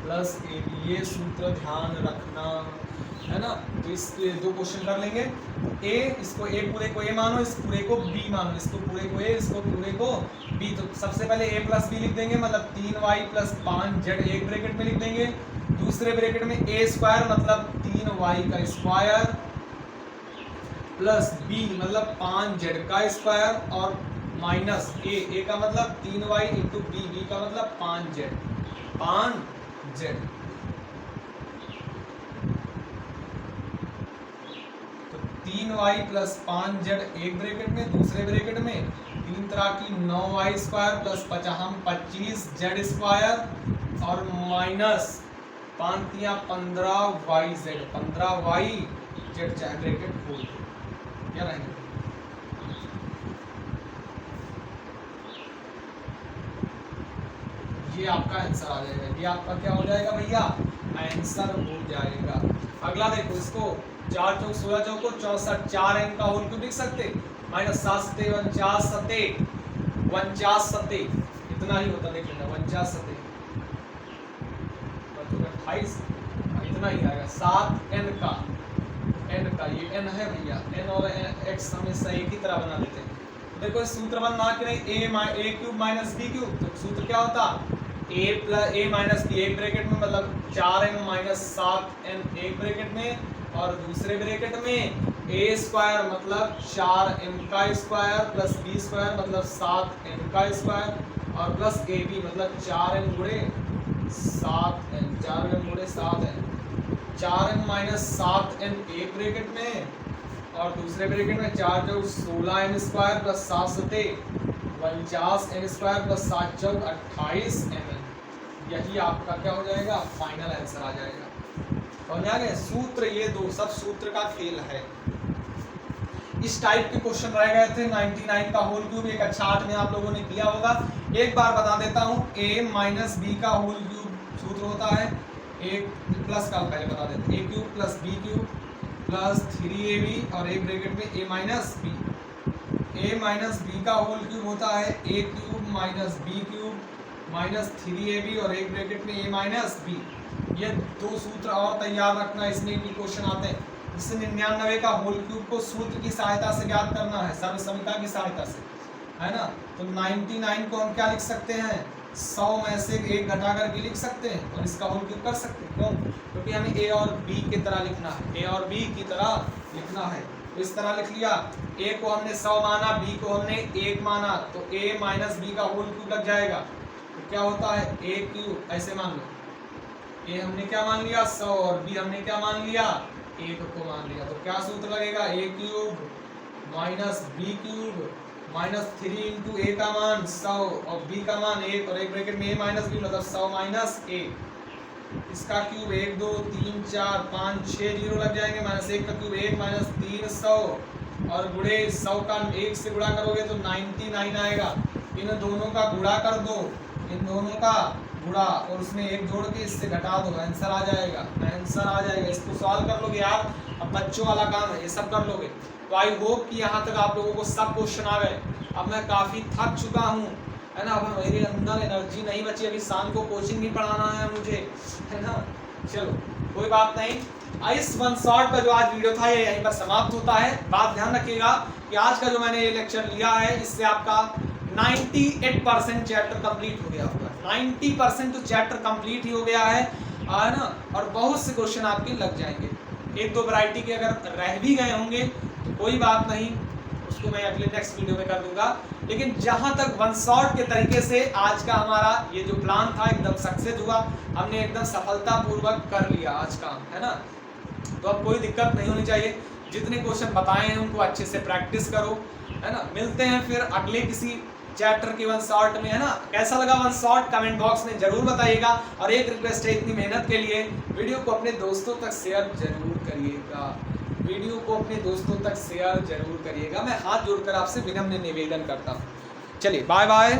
plus ab। ये सूत्र ध्यान रखना है ना। तो इसके 2 क्वेश्चन कर लेंगे। इसको a पूरे को a मानो, इस पूरे को b मानो, इसको पूरे को a, इसको पूरे को b। तो सबसे पहले a प्लस b लिख देंगे, मतलब 3y प्लस 5z एक ब्रैकेट में लिख देंगे। दूसरे ब्रैकेट में a स्क्वायर मतलब 3y का स्क्वायर प्लस b मतलब 5z का स्क्वायर और माइनस a का मतलब 3y इंटू b का मतलब 5z। तो 3y प्लस 5z एक ब्रैकेट में, दूसरे ब्रैकेट में 3 तरह की 9y square plus 25z square और माइनस 5 या 15yz, 15yz चाहे ब्रैकेट खोल क्या रहेंगे। ये आपका आंसर आ जाएगा। ये आपका क्या हो जाएगा भैया? आंसर हो जाएगा। अगला देखो, इसको 4 चौक 16 चौको 64, 4n का होल क्यूब लिख सकते, माइनस 7 सते 49 सते 49 सते, इतना ही होता, देख लेना 49 सते 28, इतना ही आएगा। 7n का, ये n है भैया, n और x हमेशा एक ही तरह बना देते हैं। देखो सूत्र बनना कि नहीं, ए क्यूब माइनस बी क्यूब, तो सूत्र क्या होता, ए माइनस बी, एक ब्रैकेट में मतलब 4m माइनस 7n एक ब्रैकेट में, और दूसरे ब्रैकेट में ए स्क्वायर मतलब 4m का स्क्वायर प्लस बी स्क्वायर मतलब 7m का स्क्वायर और प्लस ए बी मतलब 4m गुणे 7n, 4m गुणे 7n, 4m माइनस 7n एक ब्रैकेट में और दूसरे ब्रैकेट में 4 चौक 16m स्क्वायर प्लस 7 सते 49m स्क्वायर प्लस 7 चौक 28mn। यही आपका क्या हो जाएगा, फाइनल आंसर आ जाएगा। समझ आ गए सूत्र, ये दो सब सूत्र का खेल है। इस टाइप के क्वेश्चन रह गए थे 99 का होल क्यूब, एक अच्छा 8 में आप लोगों ने किया होगा। एक बार बता देता हूँ, a माइनस बी का होल क्यूब सूत्र होता है, एक प्लस का पहले बता देते हैं, a cube plus B cube plus 3ab और एक ब्रैकेट में a minus B. a minus B का होल क्यूब होता है a cube minus B cube minus 3ab और एक ब्रैकेट में a माइनस बी। ये दो सूत्र और तैयार रखना, इसमें भी क्वेश्चन आते हैं। जिससे 99 का होल क्यूब को सूत्र की सहायता से ज्ञात करना है, सर्वसमीकता की सहायता से, है ना। तो 99 को हम क्या लिख सकते हैं, 100 में से एक घटा करके लिख सकते हैं और इसका होल क्यूब कर सकते हैं। क्यों, क्योंकि हमें a और b की तरह लिखना है, a और b की तरह लिखना है। तो इस तरह लिख लिया, a को हमने 100 माना, b को हमने 1 माना, तो a माइनस बी का होल क्यूब लग जाएगा। तो क्या होता है, a क्यूब, ऐसे मान लो, a हमने क्या मान लिया 100 और b हमने क्या मान लिया 1 को मान लिया। तो क्या सूत्र लगेगा, a cube minus B cube minus 3 into A का मान 100 और b का मान 1 और एक ब्रैकेट में a माइनस बी मतलब 100 माइनस a। इसका क्यूब 1 2 3 4 5 6 जीरो लग जाएंगे, माइनस 1 का क्यूब 1 माइनस 300 और गुणे 100 का 1 से गुणा करोगे तो 99 आएगा। इन दोनों का गुणा कर दो, इन दोनों का गुणा और उसमें एक जोड़ के इससे घटा दो, आंसर आ जाएगा, आंसर आ जाएगा। इसको सॉल्व कर लोगे यार, अब बच्चों वाला काम है, ये सब कर लोगे। तो आई होप कि यहाँ तक आप लोगों को सब क्वेश्चन आ गए। अब मैं काफ़ी थक चुका हूँ, है ना, अब मेरे अंदर एनर्जी नहीं बची, अभी शाम को कोचिंग भी पढ़ाना है मुझे, है ना। चलो कोई बात नहीं, इस वन शॉट का जो आज वीडियो था ये यहीं पर समाप्त होता है। बात ध्यान रखिएगा कि आज का जो मैंने ये लेक्चर लिया है इससे आपका 98% चैप्टर कंप्लीट हो गया होगा, 90% तो चैप्टर कंप्लीट ही हो गया है ना। और बहुत से क्वेश्चन आपके लग जाएंगे, एक दो वैरायटी के अगर रह भी गए होंगे तो कोई बात नहीं, उसको मैं अगले नेक्स्ट वीडियो में कर दूंगा। लेकिन जहां तक वन शॉट के तरीके से आज का हमारा ये जो प्लान था एकदम सक्सेस हुआ, हमने एकदम सफलतापूर्वक कर लिया आज काम, है ना। तो अब कोई दिक्कत नहीं होनी चाहिए, जितने क्वेश्चन बताए हैं उनको अच्छे से प्रैक्टिस करो, है ना। मिलते हैं फिर अगले किसी चैप्टर के वन शॉट में, है ना। कैसा लगा वन शॉट कमेंट बॉक्स में जरूर बताइएगा। और एक रिक्वेस्ट है, इतनी मेहनत के लिए वीडियो को अपने दोस्तों तक शेयर जरूर करिएगा, वीडियो को अपने दोस्तों तक शेयर जरूर करिएगा। मैं हाथ जोड़कर आपसे विनम्र निवेदन करता हूँ। चलिए बाय बाय।